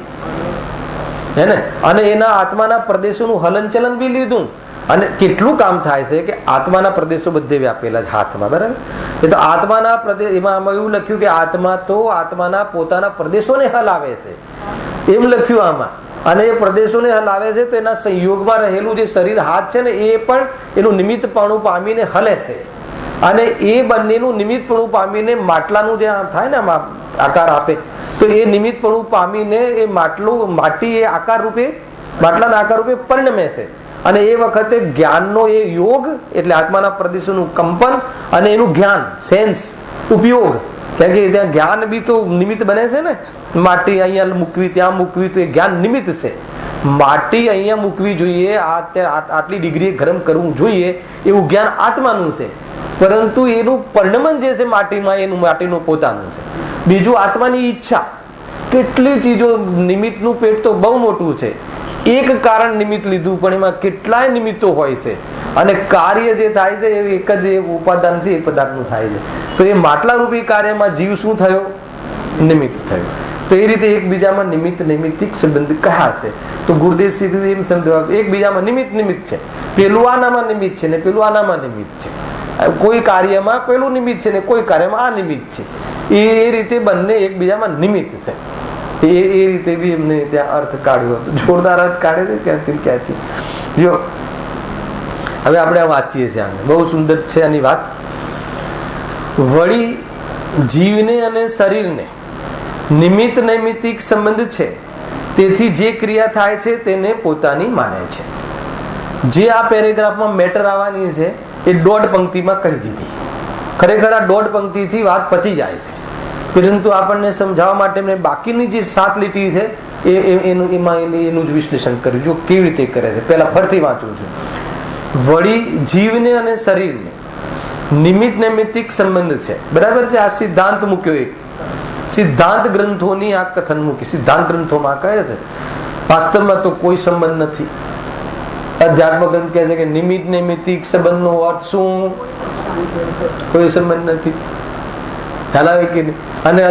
હે ને, અને એના આત્માના પ્રદેશોનું હલનચલન બી લીધું. અને કેટલું કામ થાય છે કે આત્માના પ્રદેશો બધે વ્યાપેલા છે હાથમાં, બરાબર. એ તો આત્માના પ્રદેશ, એમાં એવું લખ્યું કે આત્મા તો આત્માના પોતાના પ્રદેશોને હલાવે છે, એમ લખ્યું આમાં. અને એ પ્રદેશોને હલાવે છે તો એના સંયોગમાં રહેલું જે શરીર હાથ છે ને એ પણ એનું નિમિત્તપણું પામીને હલે છે. અને એ બંનેનું નિમિત્તપણું પામીને માટલાનું જે થાય ને આકાર આપે, તો એ નિમિત્તપણું પામીને એ માટી એ આકાર રૂપે, માટલાના આકાર રૂપે પરિણમે છે. અને એ વખતે જ્ઞાનનો એ યોગ એટલે આત્માના પ્રદેશોનું કંપન અને એનું જ્ઞાન, સેન્સ, ઉપયોગ. કારણ કે ત્યાં જ્ઞાન બી તો નિમિત્ત બને છે ને. માટી અહીંયા મૂકવી, ત્યાં મૂકવી, તો એ જ્ઞાન નિમિત્ત છે. માટી અહીંયા મૂકવી જોઈએ, આટલી ડિગ્રીએ ગરમ કરવું જોઈએ, એવું જ્ઞાન આત્માનું છે. પરંતુ એનું પરિણમન જે છે માટીમાં, એનું માટીનું પોતાનું છે. બીજું આત્માની ઈચ્છા. કેટલી ચીજો, નિમિત્તનું પેટ તો બહુ મોટું છે. એક કારણ નિમિત્ત લીધું પણ એમાં કેટલાય નિમિત્તો હોય છે. અને કાર્ય જે થાય છે એ એક જ ઉપાદાનથી એ પદાર્થનું થાય છે. તો એ માટલા રૂપી કાર્યમાં જીવ શું થયો? નિમિત્ત થયો. તો એ રીતે એકબીજામાં નિમિત્ત નૈમિત્તિક સંબંધ કયા છે? તો ગુરુદેવ શ્રી એમ સમજવા, એકબીજામાં નિમિત્ત છે. પેલું આનામાં નિમિત્ત છે ને પેલું આનામાં નિમિત્ત છે. કોઈ કાર્યમાં પેલું નિમિત્ત છે ને કોઈ કાર્યમાં આ નિમિત્ત છે. એ રીતે બંને એકબીજામાં નિમિત્ત છે. એ રીતે બી એમને ત્યાં અર્થ કાઢ્યો હતો. જોરદાર અર્થ કાઢે છે ક્યાંથી. જો હવે આપણે વાંચીએ છીએ, આને બહુ સુંદર છે આની વાત. વળી જીવને અને શરીરને નિમિત્ત નૈમિત્તિક સંબંધ છે, તેથી જે ક્રિયા થાય છે તેને પોતાની માને છે. જે આ પેરેગ્રાફમાં મેટર આવવાની છે એ 1.5 પંક્તિમાં કહી દીધી. ખરેખર આ 1.5 પંક્તિથી વાત પતી જાય છે, પરંતુ આપણને સમજાવવા માટે મેં બાકીની જે 7 લીટી છે એનું જ વિશ્લેષણ કર્યું. જો કેવી રીતે કરે છે, પહેલા ફરીથી વાંચું છું. વળી જીવને અને શરીરને નિમિત્ત નૈમિત્તિક સંબંધ છે, બરાબર છે. આ સિદ્ધાંત મૂક્યો, એક સિદ્ધાંત ગ્રંથોની આ કથન મૂકી. સિદ્ધાંત ગ્રંથોમાં કહે છે વાસ્તવમાં તો કોઈ સંબંધ નથી. અધ્યાત્મ ગ્રંથ કહે છે કે નિમિત્ત નૈમિત્તિક સંબંધનો અર્થ શું? કોઈ સંબંધ નથી. ખ્યાલ આવે કે નહીં? અને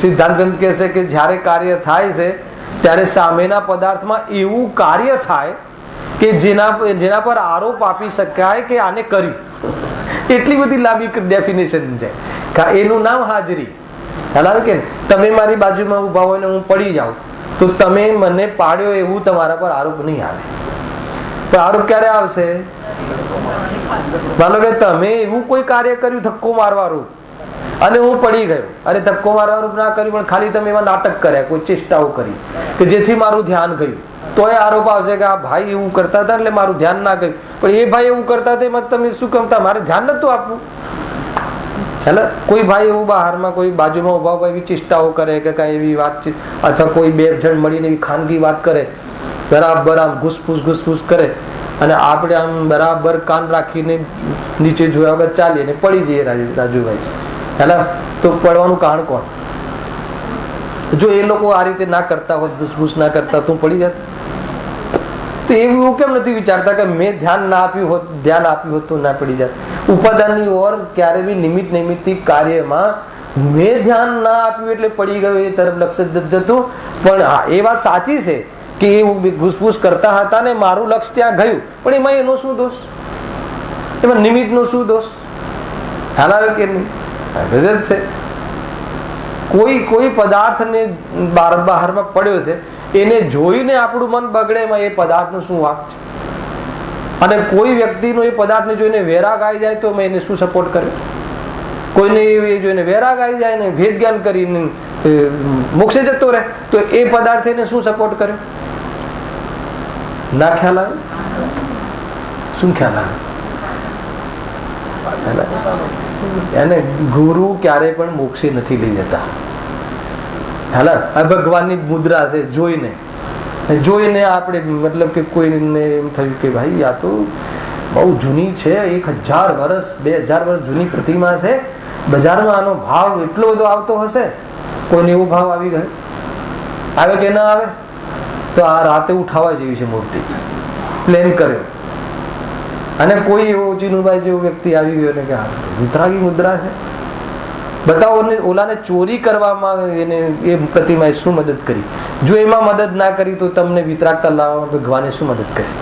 સિદ્ધાંત ગ્રંથ કહે છે કે જ્યારે કાર્ય થાય છે ત્યારે સામેના પદાર્થમાં એવું કાર્ય થાય કે જેના પર આરોપ આપી શકાય કે આને કર્યું. એટલી બધી લાંબી ડેફિનેશન છે. એનું નામ હાજરી. ખ્યાલ આવે કે તમે મારી બાજુમાં ઉભા હોય ને હું પડી જાઉં તો તમે મને પાડ્યો એવું તમારા પર આરોપ નહીં આવે. પણ આરોપ ક્યારે આવશે? માનો કે તમે એવું કોઈ કાર્ય કર્યું ધક્કો મારવાનું અને હું પડી ગયો, અરે ધક્કો મારવાનું ના કર્યું પણ ખાલી તમે એવા નાટક કર્યા, કોઈ ચેષ્ટાઓ કરી કે જેથી મારું ધ્યાન ગયું, તો એ આરોપ આવશે કે આ ભાઈ એવું કરતા હતા એટલે મારું ધ્યાન ના ગયું. પણ એ ભાઈ એવું કરતા હતા એમાં તમે શું કમતા? મારે ધ્યાન નતું આપવું. ચાલો, કોઈ ભાઈ એવું બહારમાં કોઈ બાજુમાં ઉભા ઉભા એવી ચેષ્ટાઓ કરે કે કઈ એવી વાતચીત, અથવા કોઈ 2 જણ મળીને એવી ખાનગી વાત કરે, બરાબર આમ ઘૂસફૂસ કરે, અને આપણે આમ બરાબર કાન રાખીને નીચે જોયા વગર ચાલીએ ને પડી જઈએ રાજુભાઈ. હેલા, તો પડવાનું કારણ કોણ? જો એ લોકો આ રીતે ના કરતા હોત, ઘૂસફૂસ ના કરતા, તું પડી જાત. તો એવું કેમ નથી વિચારતા કે મેં ધ્યાન આપ્યું હોત તો ના પડી જાત? ઉપાદાનની ઓર ક્યારે બી નિમિત્ત નૈમિત્તિક કાર્યમાં મેં ધ્યાન ના આપ્યું એટલે પડી ગયો એ તરફ લક્ષ્ય જતું. પણ હા, એ વાત સાચી છે કે એ ઘૂસફૂસ કરતા હતા ને મારું લક્ષ્ય ત્યાં ગયું, પણ એમાં એનો શું દોષ? એમાં નિમિત્તનો શું દોષ? ખ્યાલ આવે કે નહીં? ગજબ છે. કોઈ પદાર્થને બહારમાં પડ્યો છે, એને જોઈને આપણું મન બગડે, એમાં એ પદાર્થનો શું વાંક છે? અને કોઈ વ્યક્તિનો એ પદાર્થને જોઈને વૈરાગ આવી જાય તો મેં એને શું સપોર્ટ કર્યો? કોઈને એ જોઈને વૈરાગ આવી જાય ને ભેદ જ્ઞાન કરીને મોક્ષે જતો રહે તો એ પદાર્થ એને શું સપોર્ટ કર્યો? ના ખ્યાલ આવે? શું ખ્યાલ આવે? એને ગુરુ ક્યારે પણ મોક્ષે નથી લઈ જતા. આ ભગવાનની મુદ્રા છે. જોઈને આપણે મતલબ કે કોઈને એમ થયું કે ભાઈ આ તો બહુ જૂની છે, 1000 વર્ષ 2000 વર્ષ જૂની પ્રતિમા છે, બજારમાં આનો ભાવ એટલો બધો આવતો હશે. કોઈને એવો ભાવ આવી ગયો? આવે કે ના આવે? તો આ રાતે ઉઠાવવા જેવી છે મૂર્તિ. પ્લેન કર્યો અને કોઈ એવો ચીનુભાઈ જેવો વ્યક્તિ આવી ગયો ને કે વિતરાગી મુદ્રા છે, બતાવો ને. ઓલાને ચોરી કરવામાં એને એ પ્રતિમાએ શું મદદ કરી? જો એમાં મદદ ના કરી તો તમને વિતરાગતા લાવવામાં ભગવાને શું મદદ કરી?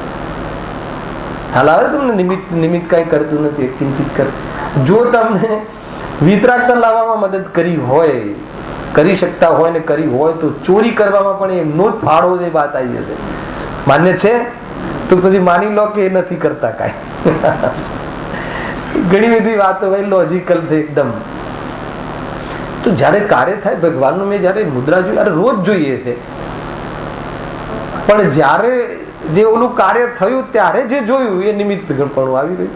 હાલ આવે તમને નિમિત્ત કઈ કરતું નથી, કિંચિત કર. જો તમને વિતરાગતા લાવવામાં મદદ કરી હોય, કરી શકતા હોય ને કરી હોય તો ચોરી કરવામાં પણ એમનો જ ફાળો એ વાત આવી જશે. માન્ય છે તો પછી માની લો કે એ નથી કરતા કાંઈ. ઘણી બધી વાતો ભાઈ લોજિકલ છે એકદમ. તો જયારે કાર્ય થાય ભગવાનનું મેં જયારે મુદ્રા જોઈ, અરે રોજ જોઈએ છે, પણ જયારે જે ઓલું કાર્ય થયું ત્યારે જે જોયું એ નિમિત્ત ગણપણું આવી ગયું.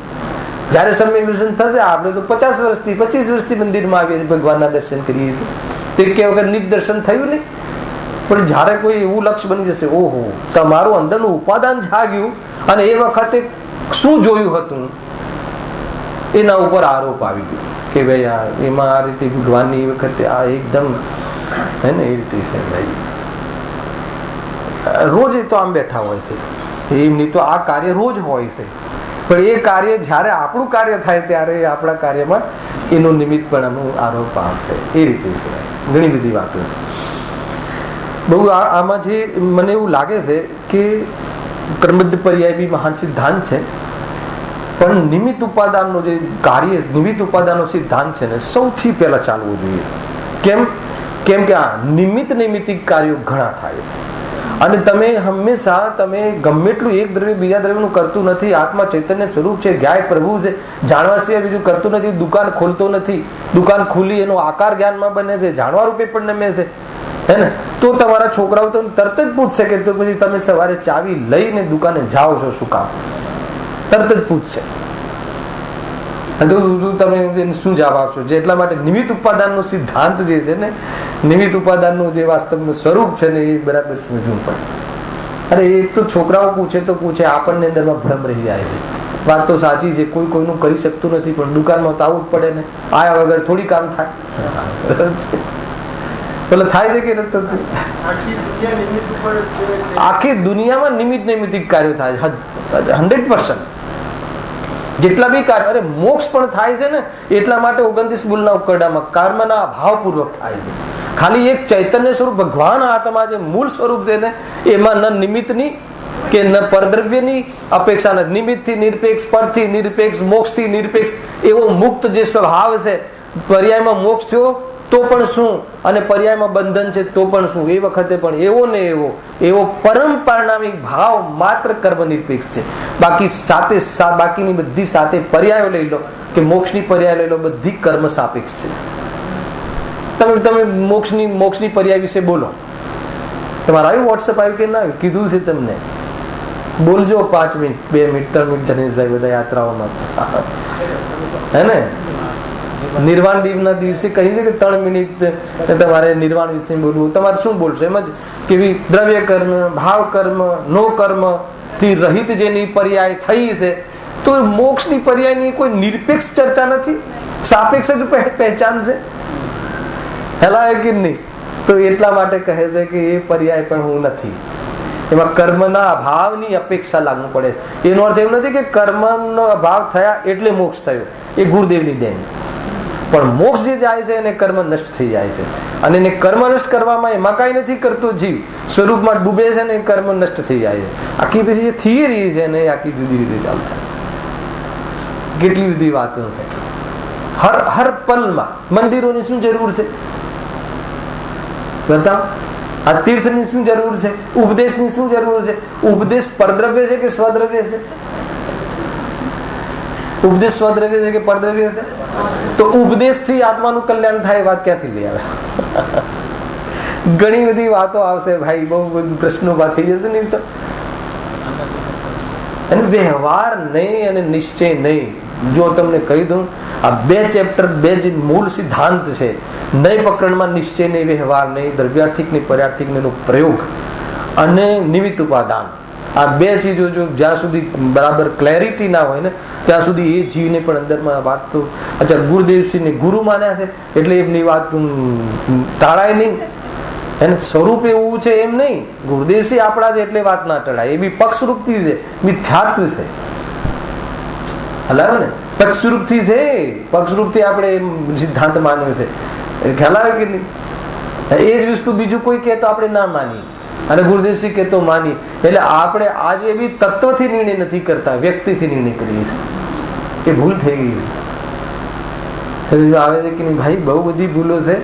જયારે સમ્યક દર્શન થશે, આપણે તો 50 વર્ષથી 25 વર્ષથી મંદિરમાં આવીએ ભગવાનના દર્શન કરીએ તો એક વખત નિજ દર્શન થયું નહીં. પણ જયારે કોઈ એવું લક્ષ્ય બની જશે, ઓહો તમારું અંદરનું ઉપાદાન જાગ્યું અને એ વખતે શું જોયું હતું એના ઉપર આરોપ આવી ગયો કે ભાઈ એમાં આ રીતે ભગવાનની એ વખતે આ એકદમ હે ને એ રીતે છે ભાઈ. રોજ તો આમ બેઠા હોય છે, એમની તો આ કાર્ય રોજ હોય છે, પણ એ કાર્ય જયારે આપણું કાર્ય થાય ત્યારે આપણા કાર્યમાં એનું નિમિત્તપણાનો આરોપ આવશે. એ રીતે છે. ઘણી બધી વાતો છે. બહુ આમાં જે મને એવું લાગે છે કે કર્મબદ્ધ પર્યાય બી મહાન સિદ્ધાંત છે, પણ નિમિત્ત ઉપાદાનનો જે કાર્ય, નિમિત્ત ઉપાદાનનો સિદ્ધાંત છે ને સૌથી પહેલા ચાલવું જોઈએ. કેમ કે આ નૈમિત્તિક કાર્યો ઘણા થાય છે અને તમે હંમેશા તમે ગમે એટલું એક દ્રવ્ય બીજા દ્રવ્યનું કરતું નથી. આત્મા ચૈતન્ય સ્વરૂપ છે, ગાય પ્રભુ છે, જાણવા સિવાય બીજું કરતું નથી. દુકાન ખોલતો નથી, દુકાન ખુલી એનો આકાર જ્ઞાનમાં બને છે, જાણવા રૂપે પણ નમે છે, હે ને. તો તમારા છોકરાઓ તો તરત જ પૂછશે કે તો પછી તમે સવારે ચાવી લઈને દુકાને જાઓ છો શું કામ? તરત જ પૂછશે. તમે શું જવાબ આપશો? એટલા માટે નિમિત્ત ઉપાદાનનો સિદ્ધાંત જે છે ને, નિમિત્ત ઉપાદાનનું જે વાસ્તવનું સ્વરૂપ છે ને એ બરાબર સમજવું પડે. અરે એ તો છોકરાઓ પૂછે તો પૂછે, આપણને અંદરમાં ભ્રમ રહી જાય છે. વાત તો સાચી છે, કોઈ કોઈનું કરી શકતું નથી, પણ દુકાનમાં તો આવવું જ પડે ને. આયા વગર થોડી કામ થાય. પેલો થાય છે કે નથી? આખી દુનિયામાં નિમિત્તિક કાર્યો થાય છે 100%. જેટલા બી કાર્ય, અરે મોક્ષ પણ થાય છે ને એટલા માટે 29 બુલના ઉકરડામાં કર્મના અભાવપૂર્વક થાય છે. ખાલી એક ચૈતન્ય સ્વરૂપ ભગવાન આત્મા જે મૂળ સ્વરૂપ છે ને એમાં ન નિમિત્તની કે ન પરદ્રવ્યની અપેક્ષા નથી. નિમિત્તથી નિરપેક્ષ, પરથી નિરપેક્ષ, મોક્ષથી નિરપેક્ષ એવો મુક્ત જે સ્વભાવ છે. પર્યાયમાં મોક્ષ થયો તો પણ શું અને પર્યાયમાં બંધન છે તો પણ શું, એ વખતે પણ એવો ને એવો પરમ પરિણામિક ભાવ માત્ર કર્મ નિરપેક્ષ છે. બાકી બાકીની બધી સાથે પર્યાયો લઈ લો કે મોક્ષની પર્યાય લઈ લો, બધી કર્મ સાપેક્ષ છે. તમે મોક્ષની પર્યાય વિશે બોલો. તમારે આવ્યું વોટ્સએપ આવ્યું કે ના આવ્યું? કીધું છે તમને? બોલજો 5 મિનિટ 2 મિનિટ 3 મિનિટ ધનેશભાઈ બધા યાત્રાઓમાં, હે ને. નિર્વાણ દિવસના દિવસે કહી છે કે 3 મિનિટ તમારે નિર્વાણ વિશે બોલવું. તમારે શું બોલશો? એમ જ કે દ્રવ્ય કર્મ, ભાવ કર્મ, નો કર્મ થી રહિત જેની પર્યાય થઈ છે, તો મોક્ષની પર્યાયની કોઈ નિરપેક્ષ ચર્ચા નથી, સાપેક્ષ જ પહેચાન છે. હેલા કે નહીં? તો એટલા માટે કહે છે કે એ પર્યાય પણ હું નથી. એમાં કર્મના અભાવની અપેક્ષા લાગવું પડે. એનો અર્થ એમ નથી કે કર્મનો અભાવ થયા એટલે મોક્ષ થયો, એ ગુરુદેવની દેન. પણ મોક્ષ જે જાય છે એને કર્મ નષ્ટ થઈ જાય છે, અને એને કર્મ નષ્ટ કરવામાં એમાં કઈ નથી કરતો જીવ, સ્વરૂપમાં ડૂબે છે ને કર્મ નષ્ટ થઈ જાય છે. આખી પછી જે થિયરી છે ને આખી જુદી રીતે ચાલતા. કેટલી બધી વાતો છે. હર પલમાં મંદિરોની શું જરૂર છે બતાવો? આ તીર્થની શું જરૂર છે? ઉપદેશની શું જરૂર છે? ઉપદેશ પરદ્રવ્ય છે કે સ્વદ્રવ્ય છે? ઉપદેશ સ્વદ્રવ્ય છે કે પરદ્રવ્ય છે? તો ઉપદેશથી આત્માનું કલ્યાણ થાય એ વાત ક્યાંથી લઈ આવે? ઘણી બધી વાતો આવશે ભાઈ, બહુ બધું પ્રશ્નો થઈ જશે નહીં તો. અને વ્યવહાર નહીં અને નિશ્ચય નહીં. જો તમને કહી દઉં, આ 2 ચેપ્ટર 2 જે મૂળ સિદ્ધાંત છે, નય પ્રકરણમાં નિશ્ચય નહીં, વ્યવહાર નહીં, દ્રવ્યાર્થિક નહીં, પર્યાર્થિક નહીં પ્રયોગ અને નિમિત્ત ઉપાદાન, આ 2 ચીજો જો જ્યાં સુધી બરાબર ક્લેરિટી ના હોય ને ત્યાં સુધી એ જીવને પણ અંદરમાં વાત તો, અચ્છા ગુરુદેવસિંહને ગુરુ માન્યા છે એટલે એમની વાત ટાળાય નહીં. એને સ્વરૂપ એવું છે એમ નહીં, ગુરુદેવસિંહ આપણા છે એટલે વાત ના ટળાય. એ બી પક્ષરૂપથી છે, મિથ્યાત્વ છે. હલાવે ને, પક્ષરૂપથી છે, પક્ષરૂપથી આપણે સિદ્ધાંત માન્યો છે. ખ્યાલ આવે કે નહીં? એ જ વસ્તુ બીજું કોઈ કહે તો આપણે ના માની, અને ગુરુદેવસિંહ કે તો માની. એટલે આપણે આજે બી તત્વથી નિર્ણય નથી કરતા, વ્યક્તિથી નિર્ણય કરીએ છીએ. એ ભૂલ થઈ ગઈ આવે છે કે નહીં ભાઈ? બહુ બધી ભૂલો છે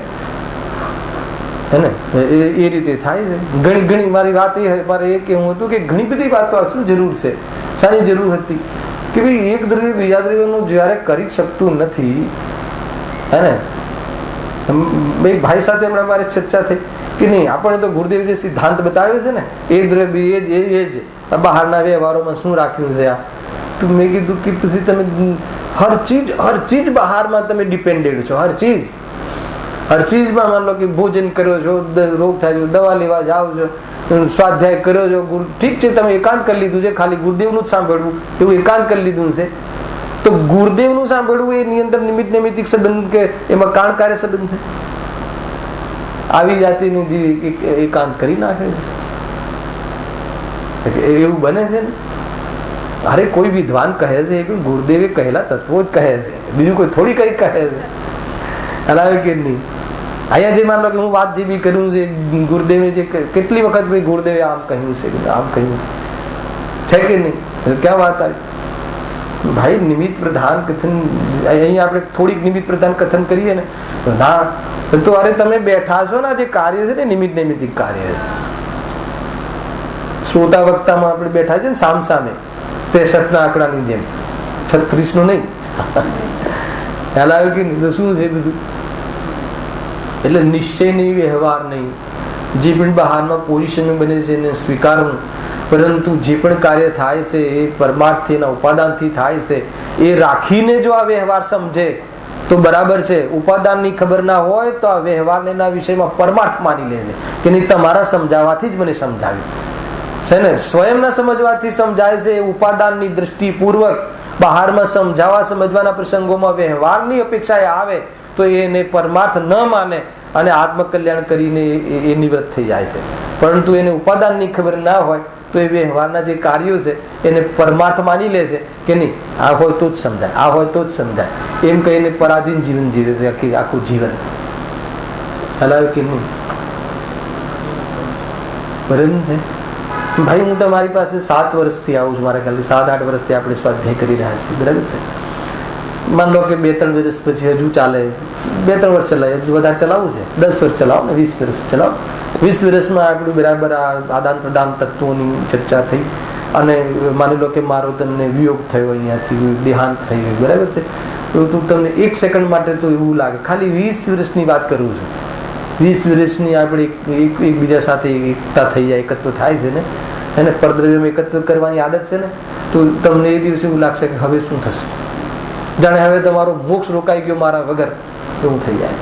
એ રીતે થાય છે. ઘણી ઘણી મારી વાત મારે એ કહેવું હતું કે ઘણી બધી વાતો શું જરૂર છે, શાની જરૂર હતી કે ભાઈ એક દ્રવ્ય બીજા દ્રવ્યનું જયારે કરી શકતું નથી, હે ને. એક ભાઈ સાથે હમણાં મારી ચર્ચા થઈ કે નહીં, આપણે તો ગુરુદેવ જે સિદ્ધાંત બતાવ્યો છે ને, એ દ્રવ્ય એ જ બહારના વ્યવહારોમાં શું રાખ્યું છે આ. તો મેં કીધું કે પછી તમે હર ચીજ બહારમાં તમે ડિપેન્ડેડ છો. હર ચીજમાં માન લો કે ભોજન કર્યો છો, રોગ થાય છે, દવા લેવા જાઓ છો, સ્વાધ્યાય કર્યો છો, ઠીક છે, તમે એકાંત કરી લીધું છે, ખાલી ગુરુદેવનું જ સાંભળવું એવું એકાંત કરી લીધું છે. તો ગુરુદેવનું સાંભળવું એની અંદર નિમિત્ત નૈમિત્તિક સંબંધ કે એમાં કાણ કાર્ય સંબંધ છે. આવી જાતિની જે એકાંત કરી નાખે છે એવું બને છે ને. અરે કોઈ વિદ્વાન કહે છે કે ગુરુદેવે કહેલા તત્વો જ કહે છે, બીજું કોઈ થોડી કઈ કહે છે. હલાવે કે નહીં? અહીંયા જે માન લો કે હું વાત જે બી કર્યું છે, ગુરુદેવે જે કેટલી વખત ભાઈ ગુરુદેવે આમ કહ્યું છે, આમ કહ્યું છે કે નહીં? ક્યાં વાત આવી ભાઈ? નિમિત્ત પ્રધાન કથન, અહીંયા આપણે થોડીક નિમિત્ત પ્રધાન કથન કરીએ ને તો ના, તો અરે તમે બેઠા છો ને, જે કાર્ય છે ને નિમિત્ત નૈમિત્તિક કાર્ય છે. શ્રોતા વક્તામાં આપણે બેઠા છે ને સામ સામે 63 ના આંકડાની જેમ, 36 નું નહીં. ખ્યાલ આવ્યો કે નહીં? તો શું છે બધું? એટલે નિશ્ચય નહીં, વ્યવહાર નહીં. જે પણ બહારમાં પોઝિશન બને છે એને સ્વીકારવું, પરંતુ જે પણ કાર્ય થાય છે એ પરમાર્થથી એના ઉપાદાનથી થાય છે. એ રાખીને જો આ વ્યવહાર સમજે તો બરાબર છે. ઉપાદાનની ખબર ના હોય તો આ વ્યવહારને એના વિષયમાં પરમાર્થ માની લે છે કે નહીં, તમારા સમજાવવાથી જ મને સમજાવ્યું છે ને. સ્વયંના સમજવાથી સમજાય છે. ઉપાદાનની દ્રષ્ટિપૂર્વક બહારમાં સમજવાના પ્રસંગોમાં વ્યવહારની અપેક્ષા આવે તો એને પરમાર્થ ન માને અને આત્મકલ્યાણ કરીને એ નિવૃત્ત થઈ જાય છે. પરંતુ એને ઉપાદાનની ખબર ના હોય તો એ વ્યવહારના જે કાર્યો છે એને પરમાર્થ માની લે છે કે નહીં, આ હોય તો જ સમજાય, આ હોય તો જ સમજાય, એમ કહીને પરાધીન જીવન જીવે છે આખું જીવન. હલાવે કે નહીં? બરાબર છે ભાઈ? હું તમારી પાસે 7 વર્ષથી આવું છું, મારા ખાલી 7-8 વર્ષથી આપણે સ્વાધ્યાય કરી રહ્યા છીએ. બરાબર છે? માન લો કે 2-3 વર્ષ પછી હજુ ચાલે, 2-3 વર્ષ ચલાવે, હજુ વધારે ચલાવવું છે, 10 વર્ષ ચલાવો ને 20 વર્ષ ચલાવો. 20 વર્ષમાં આપણું બરાબર આ આદાન પ્રદાન તત્વોની ચર્ચા થઈ અને માની લો કે મારો તમને વિયોગ થયો, અહીંયાથી દેહાંત થઈ ગયું. બરાબર છે? તો તમને 1 સેકન્ડ માટે તો એવું લાગે ખાલી 20 વર્ષની વાત કરું છું. 20 વર્ષની આપણે એકબીજા સાથે એકતા થઈ જાય, એકત્વ થાય છે ને, એને પરદ્રવ્યમાં એકત્વ કરવાની આદત છે ને, તો તમને એ દિવસે એવું લાગશે કે હવે શું થશે, જાણે હવે તમારો મોક્ષ રોકાઈ ગયો મારા વગર એવું થઈ જાય.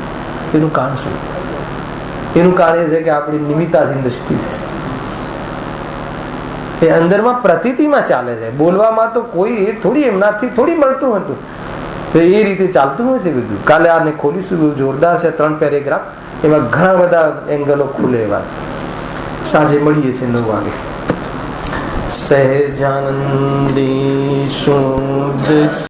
એનું કારણ શું? એનું કારણ એ છે કે આપણી નિમિત્તાધીન દ્રષ્ટિ છે. એ અંદરમાં પ્રતીતિમાં ચાલે છે. બોલવામાં તો કોઈ એ થોડી એમનાથી થોડી મળતું હતું, તો એ રીતે ચાલતું હોય છે બધું. કાલે આને ખોલીશું, જોરદાર છે, 3 પેરેગ્રાફ, એમાં ઘણા બધા એંગલો ખુલે એવા છે. સાંજે મળીએ છીએ 9 વાગે. સહેજાનંદી શુદ્ધ